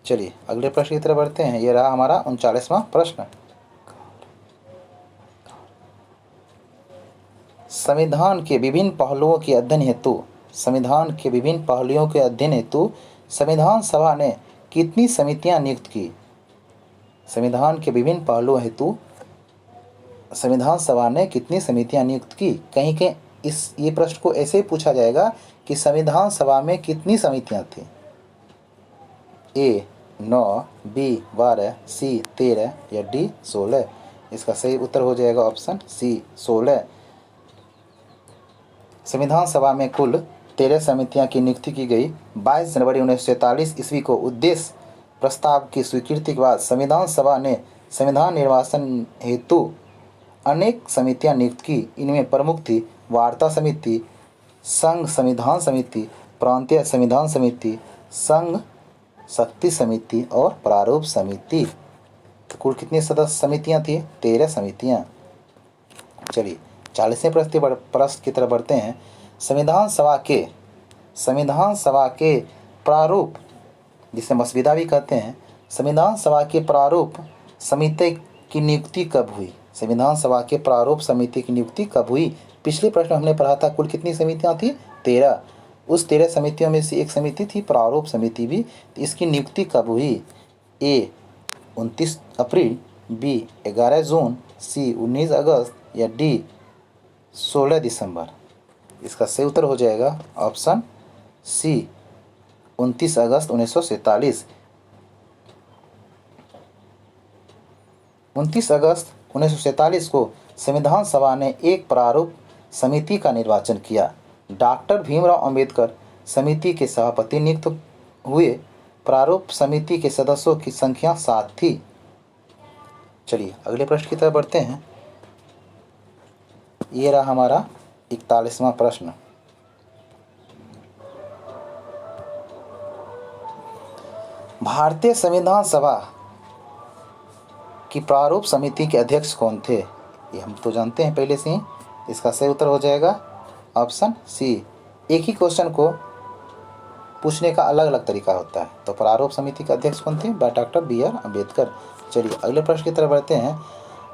चलिए अगले प्रश्न की तरफ बढ़ते हैं। यह रहा हमारा 39वां प्रश्न। संविधान के विभिन्न पहलुओं के अध्ययन हेतु संविधान सभा ने कितनी समितियां नियुक्त की? संविधान के विभिन्न पहलुओं हेतु संविधान सभा ने कितनी समितियां नियुक्त की? कहीं के ये प्रश्न को ऐसे ही पूछा जाएगा कि संविधान सभा में कितनी समितियां थी? ए 9, बी 12, सी 13 या डी 16। इसका सही उत्तर हो जाएगा ऑप्शन सी, 16। संविधान सभा में कुल 13 समितियां की नियुक्ति की गई। 22 जनवरी 1947 ईस्वी को उद्देश्य प्रस्ताव की स्वीकृति के बाद संविधान सभा ने संविधान निर्वाचन हेतु अनेक समितियां नियुक्त की। इनमें प्रमुख थी वार्ता समिति, संघ संविधान समिति, प्रांतीय संविधान समिति, संघ शक्ति समिति और प्रारूप समिति। तो कुल कितनी सदस्य समितियां थी? 13 समितियां। चलिए 40वें प्रश्न की तरफ बढ़ते हैं। संविधान सभा के प्रारूप, जिसे मसविदा भी कहते हैं, संविधान सभा के प्रारूप समिति की नियुक्ति कब हुई? संविधान सभा के प्रारूप समिति की नियुक्ति कब हुई? पिछले प्रश्न हमने पढ़ा था कुल कितनी समितियां थी? 13। उस 13 समितियों में से एक समिति थी प्रारूप समिति भी। तो इसकी नियुक्ति कब हुई? ए 29 अप्रैल, बी 11 जून, सी 19 अगस्त या डी 16 दिसंबर। इसका सही उत्तर हो जाएगा ऑप्शन सी, 29 अगस्त 1947। 29 अगस्त 1947 को संविधान सभा ने एक प्रारूप समिति का निर्वाचन किया। डॉक्टर भीमराव अंबेडकर समिति के सभापति नियुक्त हुए। प्रारूप समिति के सदस्यों की संख्या 7 थी। चलिए अगले प्रश्न की तरफ बढ़ते हैं। ये रहा हमारा 41वां प्रश्न। भारतीय संविधान सभा की प्रारूप समिति के अध्यक्ष कौन थे? ये हम तो जानते हैं पहले से ही। इसका सही उत्तर हो जाएगा ऑप्शन सी। एक ही क्वेश्चन को पूछने का अलग अलग तरीका होता है। तो प्रारूप समिति के अध्यक्ष कौन थे? Doctor BR Ambedkar. चलिए अगले प्रश्न की तरफ बढ़ते हैं।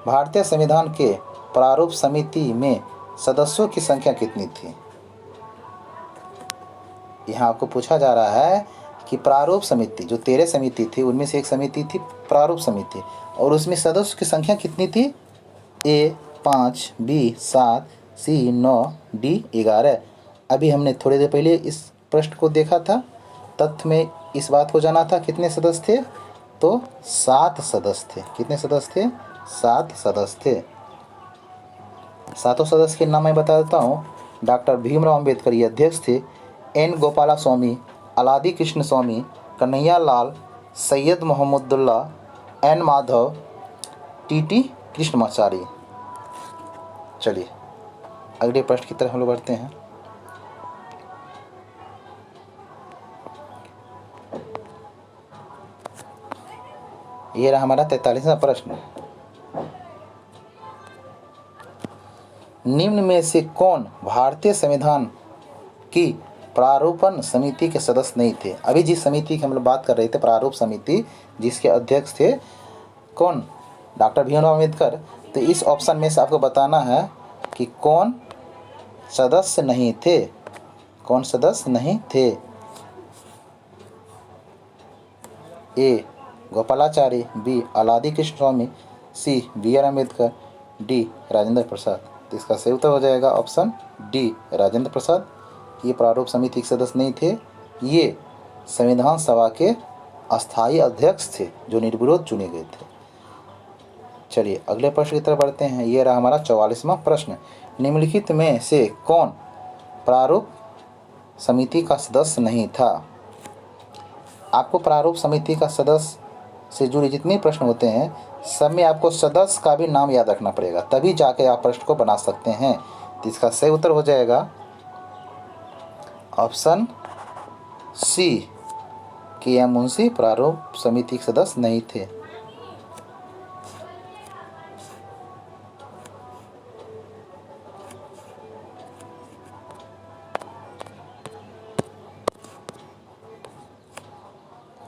भारतीय संविधान के प्रारूप समिति में सदस्यों की संख्या कितनी थी? यहाँ आपको पूछा जा रहा है कि प्रारूप समिति, जो 13 समिति थी उनमें से एक समिति थी प्रारूप समिति, और उसमें सदस्यों की संख्या कितनी थी? A 5, B 7, C 9, D 11। अभी हमने थोड़ी देर पहले इस प्रश्न को देखा था। तथ्य में इस बात को जाना था कितने सदस्य थे? तो 7 सदस्य थे। कितने सदस्य थे? 7 सदस्य थे। सातों सदस्य के नाम मैं बता देता हूँ। डॉक्टर भीमराव अम्बेडकर ये अध्यक्ष थे। N गोपाला स्वामी, अलादी कृष्ण स्वामी, कन्हैया लाल, सैयद मोहम्मदुल्ला, N माधव, TT कृष्णमाचारी। चलिए अगले प्रश्न की तरफ हम लोग बढ़ते हैं। ये रहा हमारा 43वां प्रश्न। निम्न में से कौन भारतीय संविधान की प्रारूपण समिति के सदस्य नहीं थे? अभी जिस समिति की हम लोग बात कर रहे थे, प्रारूप समिति, जिसके अध्यक्ष थे कौन? डॉक्टर भीमराव अम्बेडकर। तो इस ऑप्शन में से आपको बताना है कि कौन सदस्य नहीं थे। कौन सदस्य नहीं थे? A Gopalachari, B अलादी Krishna Swami, C BR Ambedkar, D Rajendra Prasad. तो इसका सही उत्तर हो जाएगा ऑप्शन D राजेंद्र प्रसाद। ये प्रारूप समिति के सदस्य नहीं थे, ये संविधान सभा के अस्थायी अध्यक्ष थे जो निर्विरोध चुने गए थे। चलिए अगले प्रश्न की तरफ बढ़ते हैं। ये रहा हमारा 44वां प्रश्न। निम्नलिखित में से कौन प्रारूप समिति का सदस्य नहीं था? आपको प्रारूप समिति का सदस्य से जुड़े जितने प्रश्न होते हैं सब में आपको सदस्य का भी नाम याद रखना पड़ेगा, तभी जाके आप प्रश्न को बना सकते हैं। तो इसका सही उत्तर हो जाएगा ऑप्शन सी। KM मुंशी प्रारूप समिति के सदस्य नहीं थे।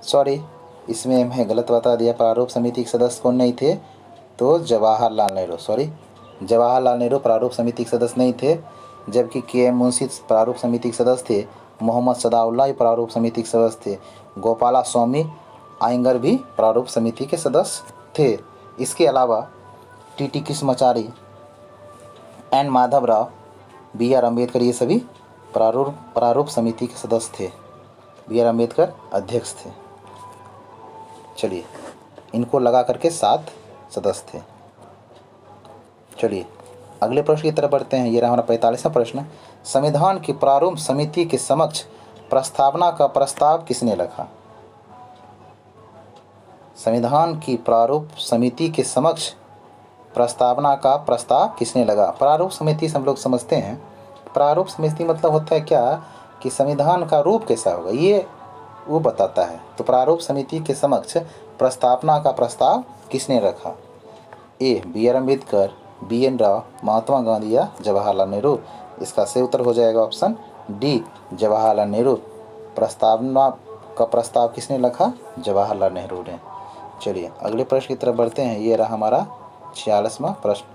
सॉरी, इसमें मैं गलत बता दिया। प्रारूप समिति के सदस्य कौन नहीं थे? तो जवाहरलाल नेहरू। सॉरी, जवाहरलाल नेहरू प्रारूप समिति के सदस्य नहीं थे, जबकि KM मुंशी प्रारूप समिति के सदस्य थे। मोहम्मद सदाउल्लाह प्रारूप समिति के सदस्य थे। गोपाला स्वामी आयंगर भी प्रारूप समिति के सदस्य थे। इसके अलावा TT Krishnamachari, N Madhavrao, BR Ambedkar ये सभी प्रारूप समिति के सदस्य थे। BR अम्बेडकर अध्यक्ष थे। चलिए इनको लगा करके 7 सदस्य थे। चलिए अगले प्रश्न की तरफ बढ़ते हैं। ये रहा हमारा 45वां प्रश्न। संविधान की प्रारूप समिति के समक्ष प्रस्तावना का प्रस्ताव किसने रखा? संविधान की प्रारूप समिति के समक्ष प्रस्तावना का प्रस्ताव किसने लगा? प्रारूप समिति से हम लोग समझते हैं, प्रारूप समिति मतलब होता है क्या कि संविधान का रूप कैसा होगा ये वो बताता है। तो प्रारूप समिति के समक्ष प्रस्तावना का प्रस्ताव किसने रखा? A BR Ambedkar, BN Rao, Mahatma Gandhi या जवाहरलाल नेहरू। इसका सही उत्तर हो जाएगा ऑप्शन D जवाहरलाल नेहरू। प्रस्तावना का प्रस्ताव किसने रखा? जवाहरलाल नेहरू ने। चलिए अगले प्रश्न की तरफ बढ़ते हैं। ये रहा हमारा 46वां प्रश्न।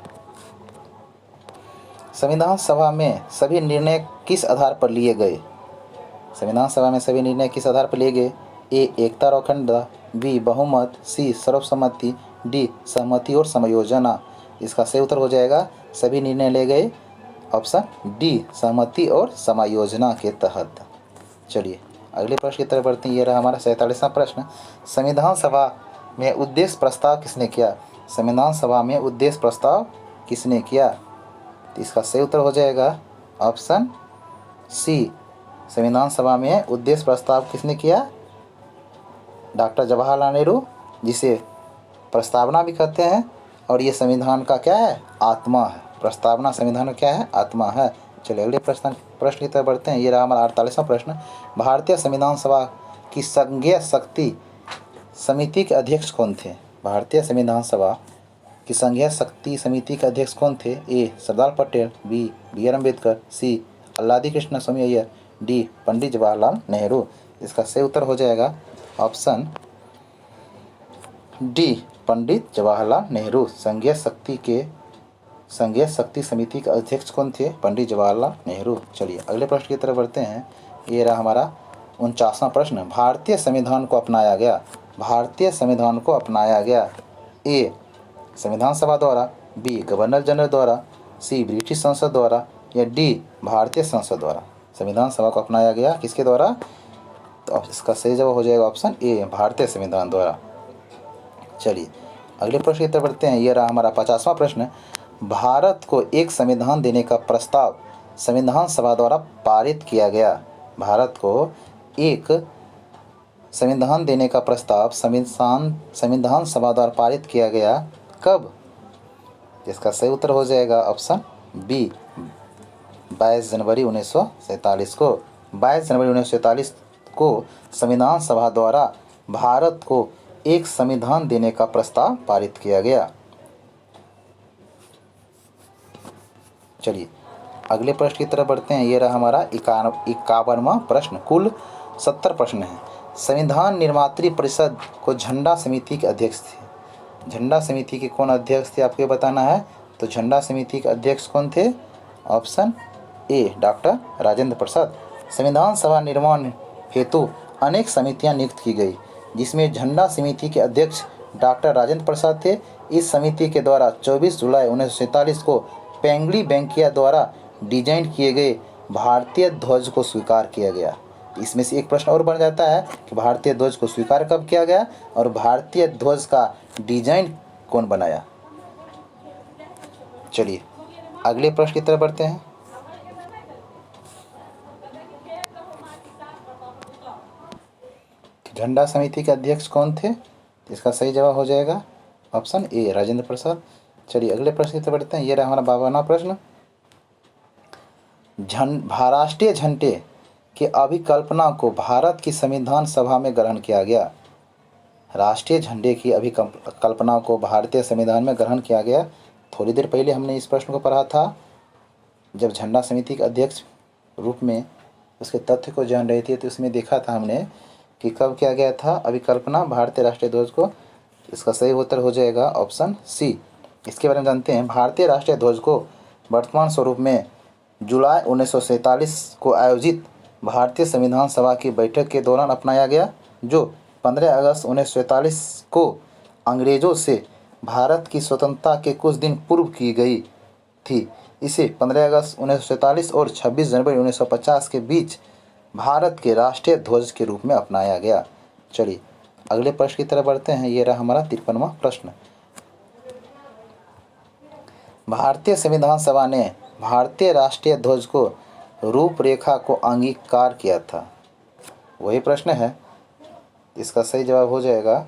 संविधान सभा में सभी निर्णय किस आधार पर लिए गए? संविधान सभा में सभी निर्णय किस आधार पर लिए गए? A एकता और अखंडता, B बहुमत, C सर्वसम्मति, D सहमति और समायोजना। इसका सही उत्तर हो जाएगा सभी निर्णय ले गए ऑप्शन D सहमति और समायोजना के तहत। चलिए अगले प्रश्न की तरफ बढ़ते हैं। ये रहा हमारा 47वां प्रश्न। संविधान सभा में उद्देश्य प्रस्ताव किसने किया? संविधान सभा में उद्देश्य प्रस्ताव किसने किया? तो इसका सही उत्तर हो जाएगा ऑप्शन C। संविधान सभा में उद्देश्य प्रस्ताव किसने किया? डॉक्टर जवाहरलाल नेहरू, जिसे प्रस्तावना भी कहते हैं, और ये संविधान का क्या है, आत्मा है। प्रस्तावना संविधान का क्या है, आत्मा है। चलिए अगले प्रश्न की तरफ बढ़ते हैं। ये रहा हमारा 48वां प्रश्न। भारतीय संविधान सभा की संघीय शक्ति समिति के अध्यक्ष कौन थे? भारतीय संविधान सभा की संघीय शक्ति समिति के अध्यक्ष कौन थे? A Sardar Patel, B R Ambedkar, C Alladi Krishna Swami Ayyar, D Pandit Jawaharlal Nehru. इसका सही उत्तर हो जाएगा ऑप्शन डी, पंडित जवाहरलाल नेहरू। संघीय शक्ति समिति के अध्यक्ष कौन थे? पंडित जवाहरलाल नेहरू। चलिए अगले प्रश्न की तरफ बढ़ते हैं। ये रहा हमारा 49वां प्रश्न। भारतीय संविधान को अपनाया गया, भारतीय संविधान को अपनाया गया ए संविधान सभा द्वारा, बी गवर्नर जनरल द्वारा, सी ब्रिटिश संसद द्वारा, या डी भारतीय संसद द्वारा। संविधान सभा को अपनाया गया किसके द्वारा? तो इसका सही जवाब हो जाएगा ऑप्शन ए, भारतीय संविधान द्वारा। चलिए अगले प्रश्न की तरफ बढ़ते हैं। यह रहा हमारा 50वां प्रश्न। भारत को एक संविधान देने का प्रस्ताव संविधान सभा द्वारा पारित किया गया। भारत को एक संविधान देने का प्रस्ताव संविधान सभा द्वारा पारित किया गया कब? जिसका सही उत्तर हो जाएगा ऑप्शन बी, 22 जनवरी 1947 को। 22 जनवरी 1947 को संविधान सभा द्वारा भारत को एक संविधान देने का प्रस्ताव पारित किया गया। चलिए अगले प्रश्न की तरफ बढ़ते हैं। ये रहा हमारा 51वां प्रश्न। कुल 70 प्रश्न हैं। संविधान निर्मात्री परिषद को झंडा समिति के अध्यक्ष थे। झंडा समिति के कौन अध्यक्ष थे आपको बताना है। तो झंडा समिति के अध्यक्ष कौन थे? Option A, doctor Rajendra Prasad. संविधान सभा निर्माण हेतु अनेक समितियां नियुक्त की गई, जिसमें झंडा समिति के अध्यक्ष डॉक्टर राजेंद्र प्रसाद थे। इस समिति के द्वारा 24 जुलाई 1947 को पेंगली बेंकिया द्वारा डिजाइन किए गए भारतीय ध्वज को स्वीकार किया गया। इसमें से एक प्रश्न और बन जाता है कि भारतीय ध्वज को स्वीकार कब किया गया और भारतीय ध्वज का डिजाइन कौन बनाया। चलिए अगले प्रश्न की तरफ बढ़ते हैं। झंडा समिति के अध्यक्ष कौन थे? इसका सही जवाब हो जाएगा ऑप्शन ए, राजेंद्र प्रसाद। चलिए अगले प्रश्न की तरफ बढ़ते हैं। ये रहा हमारा 52वां प्रश्न। राष्ट्रीय झंडे की अभिकल्पना को भारत की संविधान सभा में ग्रहण किया गया। राष्ट्रीय झंडे की अभिकल्पना को भारतीय संविधान में ग्रहण किया गया। थोड़ी देर पहले हमने इस प्रश्न को पढ़ा था, जब झंडा समिति के अध्यक्ष रूप में उसके तथ्य को जान रही थी, तो उसमें देखा था हमने कि कब किया गया था अभिकल्पना भारतीय राष्ट्रीय ध्वज को। इसका सही उत्तर हो जाएगा ऑप्शन सी। इसके बारे में जानते हैं। भारतीय राष्ट्रीय ध्वज को वर्तमान स्वरूप में जुलाई 1947 को आयोजित भारतीय संविधान सभा की बैठक के दौरान अपनाया गया, जो 15 अगस्त 1947 को अंग्रेजों से भारत की स्वतंत्रता के कुछ दिन पूर्व की गई थी। इसे 15 अगस्त 1947 और 26 जनवरी 1950 के बीच भारत के राष्ट्रीय ध्वज के रूप में अपनाया गया। चलिए अगले प्रश्न की तरफ बढ़ते हैं। ये रहा हमारा 53वां प्रश्न। भारतीय संविधान सभा ने भारतीय राष्ट्रीय ध्वज को रूपरेखा को अंगीकार किया था। वही प्रश्न है, इसका सही जवाब हो जाएगा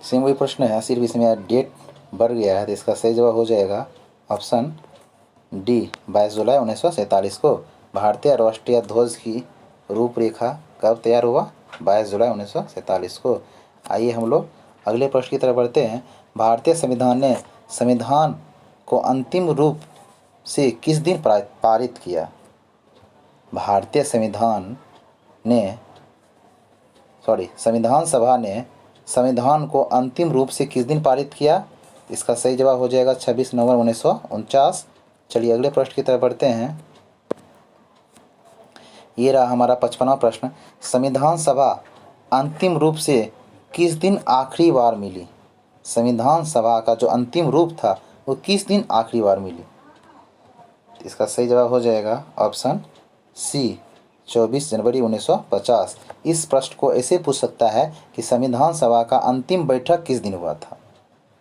सेम वही प्रश्न है, सिर्फ इसमें डेट बढ़ गया है। तो इसका सही जवाब हो जाएगा ऑप्शन डी, 22 जुलाई 1947 को भारतीय राष्ट्रीय ध्वज की रूपरेखा कब तैयार हुआ? 22 जुलाई 1947 को। आइए हम लोग अगले प्रश्न की तरफ बढ़ते हैं। भारतीय संविधान ने संविधान को अंतिम रूप से किस दिन पारित किया? भारतीय संविधान सभा ने संविधान को अंतिम रूप से किस दिन पारित किया? इसका सही जवाब हो जाएगा 26 नवंबर 1949। चलिए अगले प्रश्न की तरफ बढ़ते हैं। ये रहा हमारा 55वां प्रश्न। संविधान सभा अंतिम रूप से किस दिन आखिरी बार मिली? संविधान सभा का जो अंतिम रूप था वो किस दिन आखिरी बार मिली? इसका सही जवाब हो जाएगा ऑप्शन सी, 24 जनवरी 1950। इस प्रश्न को ऐसे पूछ सकता है कि संविधान सभा का अंतिम बैठक किस दिन हुआ था।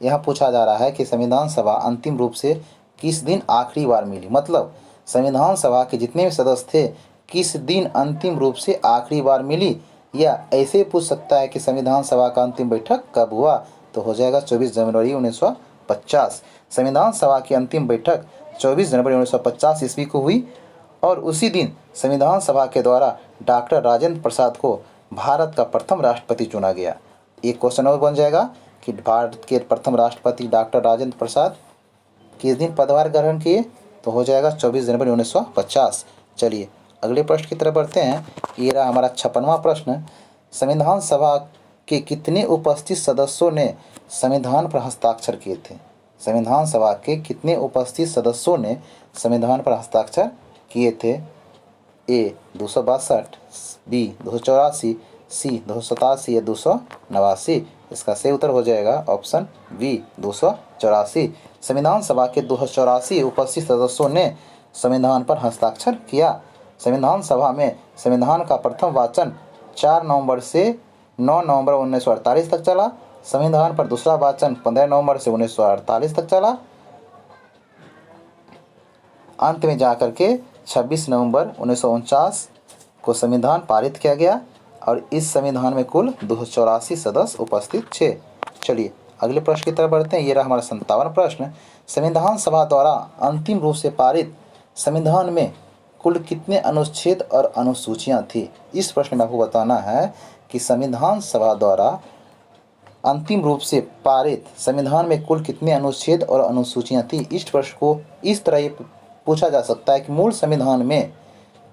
यह पूछा जा रहा है कि संविधान सभा अंतिम रूप से किस दिन आखिरी बार मिली, मतलब संविधान सभा के जितने भी सदस्य थे किस दिन अंतिम रूप से आखिरी बार मिली, या ऐसे पूछ सकता है कि संविधान सभा का अंतिम बैठक कब हुआ, तो हो जाएगा 24 जनवरी 1950। संविधान सभा की अंतिम बैठक 24 जनवरी 1950 ईस्वी को हुई और उसी दिन संविधान सभा के द्वारा डॉक्टर राजेंद्र प्रसाद को भारत का प्रथम राष्ट्रपति चुना गया। एक क्वेश्चन और बन जाएगा कि भारत के प्रथम राष्ट्रपति डॉक्टर राजेंद्र प्रसाद किस दिन पदभार ग्रहण किए, तो हो जाएगा 24 जनवरी 1950। चलिए अगले प्रश्न की तरफ बढ़ते हैं। ये रहा हमारा 56वां प्रश्न। संविधान सभा के कितने उपस्थित सदस्यों ने संविधान पर हस्ताक्षर किए थे? संविधान सभा के कितने उपस्थित सदस्यों ने संविधान पर हस्ताक्षर किए थे? ए 262, बी 284, सी 287 या 289। इसका सही उत्तर हो जाएगा ऑप्शन बी 284। संविधान सभा के 284 उपस्थित सदस्यों ने संविधान पर हस्ताक्षर किया। संविधान सभा में संविधान का प्रथम वाचन 4 नवंबर से 9 नवंबर 1948 तक चला। संविधान पर दूसरा वाचन 15 नवंबर से 1948 तक चला। अंत में जाकर के 26 नवंबर 1949 को संविधान पारित किया गया और इस संविधान में कुल 284 सदस्य उपस्थित थे। चलिए अगले प्रश्न की तरफ बढ़ते हैं। ये रहा हमारा 57वां प्रश्न। संविधान सभा द्वारा अंतिम रूप से पारित संविधान में कुल कितने अनुच्छेद और अनुसूचियां थी? इस प्रश्न में आपको बताना है कि संविधान सभा द्वारा अंतिम रूप से पारित संविधान में कुल कितने अनुच्छेद और अनुसूचियां थी। इस प्रश्न को इस तरह पूछा जा सकता है कि मूल संविधान में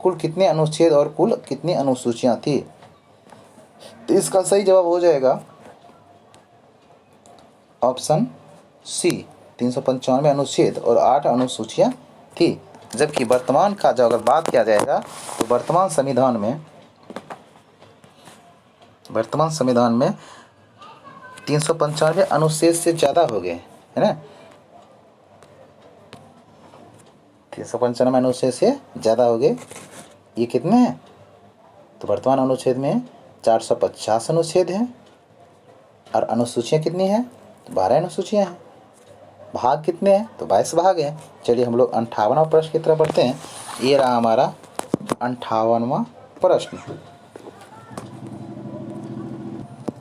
कुल कितने अनुच्छेद और कुल कितनी अनुसूचियां थी। तो इसका सही जवाब हो जाएगा ऑप्शन सी 395 अनुच्छेद और 8 अनुसूचियां थी। जबकि वर्तमान का जो अगर बात किया जाएगा तो वर्तमान संविधान में 395 अनुच्छेद से ज़्यादा हो गए, है ना। 395 अनुच्छेद से ज़्यादा हो गए। ये कितने हैं? तो वर्तमान अनुच्छेद में 450 अनुच्छेद हैं और अनुसूचियाँ कितनी हैं? तो 12 अनुसूचियाँ हैं। भाग कितने हैं? तो 22 भाग हैं। चलिए हम लोग 58वां प्रश्न की तरफ बढ़ते हैं। ये रहा हमारा 58वां प्रश्न।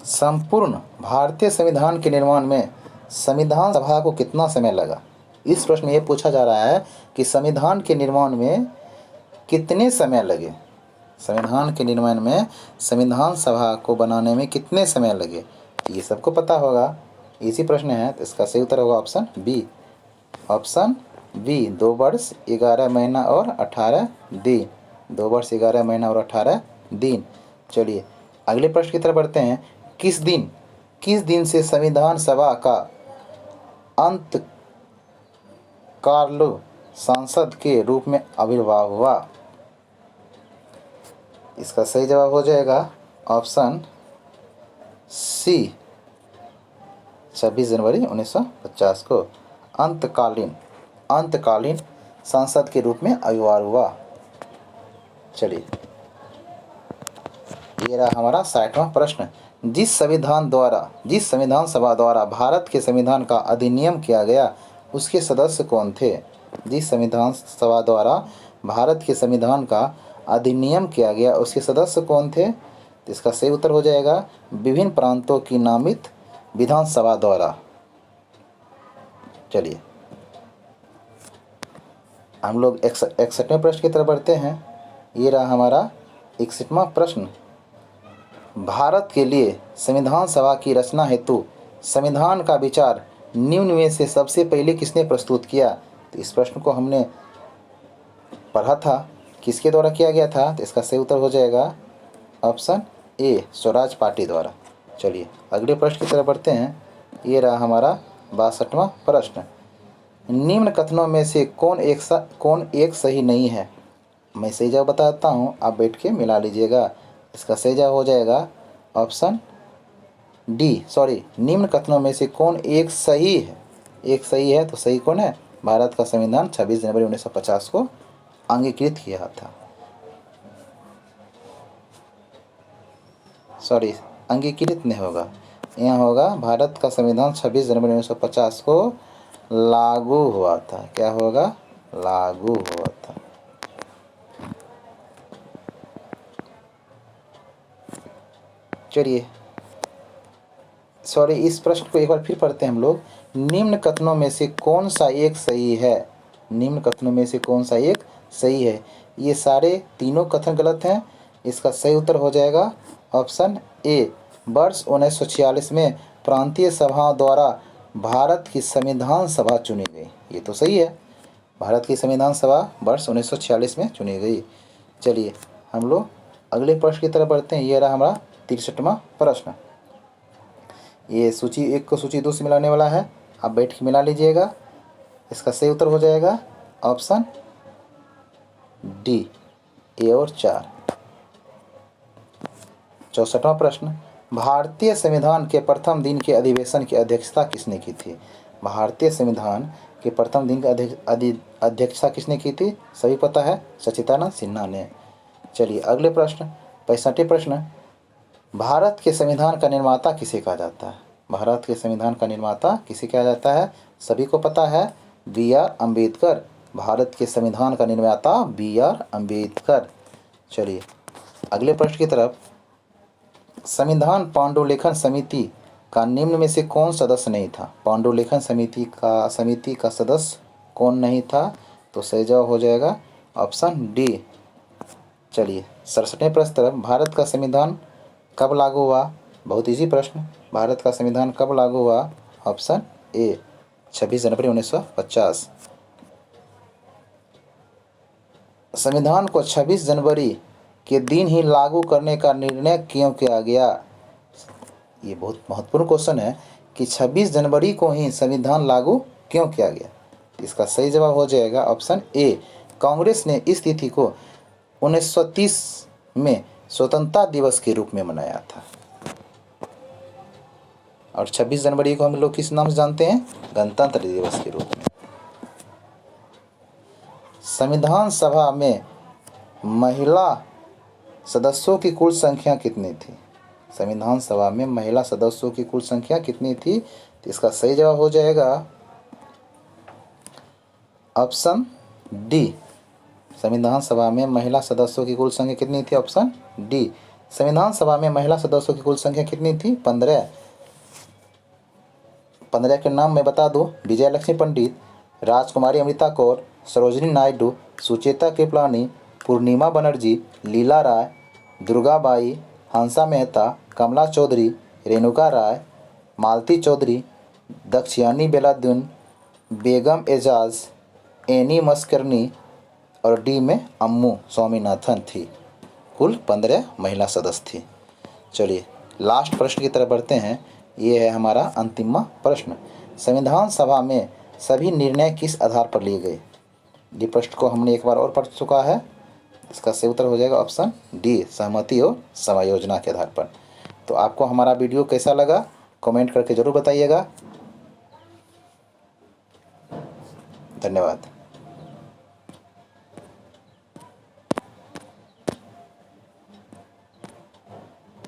संपूर्ण भारतीय संविधान के निर्माण में संविधान सभा को कितना समय लगा? इस प्रश्न में ये पूछा जा रहा है कि संविधान के निर्माण में कितने समय लगे। संविधान के निर्माण में संविधान सभा को बनाने में कितने समय लगे, ये सबको पता होगा। इसी प्रश्न है, तो इसका सही उत्तर होगा ऑप्शन बी। ऑप्शन बी 2 वर्ष 11 महीना और 18 दिन। 2 वर्ष 11 महीना और 18 दिन। चलिए अगले प्रश्न की तरफ बढ़ते हैं। किस दिन से संविधान सभा का अंत काल सांसद के रूप में आविर्भाव हुआ? इसका सही जवाब हो जाएगा ऑप्शन सी 26 जनवरी 1950 को अंतकालीन सांसद के रूप में आविर्भाव हुआ। चलिए ये रहा हमारा 60वां प्रश्न। जिस संविधान सभा द्वारा भारत के संविधान का अधिनियम किया गया उसके सदस्य कौन थे? जिस संविधान सभा द्वारा भारत के संविधान का अधिनियम किया गया उसके सदस्य कौन थे? तो इसका सही उत्तर हो जाएगा विभिन्न प्रांतों की नामित विधानसभा द्वारा। चलिए हम लोग 61वें प्रश्न की तरफ बढ़ते हैं। ये रहा हमारा 61वां प्रश्न। भारत के लिए संविधान सभा की रचना हेतु संविधान का विचार निम्न में से सबसे पहले किसने प्रस्तुत किया? तो इस प्रश्न को हमने पढ़ा था, किसके द्वारा किया गया था? तो इसका सही उत्तर हो जाएगा ऑप्शन ए स्वराज पार्टी द्वारा। चलिए अगले प्रश्न की तरफ बढ़ते हैं। ये रहा हमारा 62वां प्रश्न। निम्न कथनों में से कौन एक सही नहीं है? मैं सही जवाब बताता हूँ, आप बैठ के मिला लीजिएगा। इसका सही जवाब हो जाएगा ऑप्शन डी। निम्न कथनों में से कौन एक सही है? एक सही है, तो सही कौन है? भारत का संविधान 26 जनवरी 1950 को अंगीकृत किया था। अंगीकृत नहीं होगा, यहाँ होगा भारत का संविधान 26 जनवरी 1950 को लागू हुआ था। क्या होगा? लागू हुआ था। चलिए सॉरी, इस प्रश्न को एक बार फिर पढ़ते हैं हम लोग। निम्न कथनों में से कौन सा एक सही है? निम्न कथनों में से कौन सा एक सही है? ये सारे तीनों कथन गलत हैं। इसका सही उत्तर हो जाएगा ऑप्शन ए। वर्ष 1946 में प्रांतीय सभाओं द्वारा भारत की संविधान सभा चुनी गई। ये तो सही है, भारत की संविधान सभा वर्ष 1946 में चुनी गई। चलिए हम लोग अगले प्रश्न की तरफ बढ़ते हैं। ये रहा हमारा 63वां प्रश्न। ये सूची 1 को सूची 2 से मिलाने वाला है, आप बैठ के मिला लीजिएगा। इसका सही उत्तर हो जाएगा ऑप्शन डी, ए और 4। 64वां प्रश्न। भारतीय संविधान के प्रथम दिन के अधिवेशन की अध्यक्षता किसने की थी? भारतीय संविधान के प्रथम दिन की अध्यक्षता किसने की थी? सभी पता है, सच्चिदानंद सिन्हा ने। चलिए अगले प्रश्न 65वें प्रश्न। भारत के संविधान का निर्माता किसे कहा जाता है? भारत के संविधान का निर्माता किसे कहा जाता है? सभी को पता है, बी.आर. अम्बेडकर। भारत के संविधान का निर्माता बी.आर. अम्बेडकर। चलिए अगले प्रश्न की तरफ। संविधान पांडुलिखन समिति का निम्न में से कौन सदस्य नहीं था? पांडुलिखन समिति का सदस्य कौन नहीं था? तो सही जवाब हो जाएगा ऑप्शन डी। चलिए 67वें प्रश्न तरफ। भारत का संविधान कब लागू हुआ? बहुत इजी प्रश्न। भारत का संविधान कब लागू हुआ? ऑप्शन ए 26 जनवरी 1950। संविधान को 26 जनवरी के दिन ही लागू करने का निर्णय क्यों किया गया? ये बहुत महत्वपूर्ण क्वेश्चन है कि 26 जनवरी को ही संविधान लागू क्यों किया गया? इसका सही जवाब हो जाएगा ऑप्शन ए। कांग्रेस ने इस तिथि को 1930 में स्वतंत्रता दिवस के रूप में मनाया था। और 26 जनवरी को हम लोग किस नाम से जानते हैं? गणतंत्र दिवस के रूप में। संविधान सभा में महिला सदस्यों की कुल संख्या कितनी थी? संविधान सभा में महिला सदस्यों की कुल संख्या कितनी थी? तो इसका सही जवाब हो जाएगा ऑप्शन डी। संविधान सभा में महिला सदस्यों की कुल संख्या कितनी थी? Option D. संविधान सभा में महिला सदस्यों की कुल संख्या कितनी थी? 15। 15 के नाम मैं बता दूं। विजय लक्ष्मी पंडित, राजकुमारी अमृता कौर, सरोजिनी नायडू, सुचेता कृपलानी, पूर्णिमा बनर्जी, लीला राय, दुर्गाबाई, हंसा मेहता, कमला चौधरी, रेणुका राय, मालती चौधरी, दक्षयानी बेलादुन, बेगम एजाज, एनी मस्करनी और डी में अम्मू स्वामीनाथन थी। कुल 15 महिला सदस्य थी। चलिए लास्ट प्रश्न की तरफ बढ़ते हैं। ये है हमारा अंतिम प्रश्न। संविधान सभा में सभी निर्णय किस आधार पर लिए गए? ये प्रश्न को हमने एक बार और पढ़ चुका है। इसका सही उत्तर हो जाएगा ऑप्शन डी, सहमति और समायोजना के आधार पर। तो आपको हमारा वीडियो कैसा लगा कमेंट करके ज़रूर बताइएगा। धन्यवाद।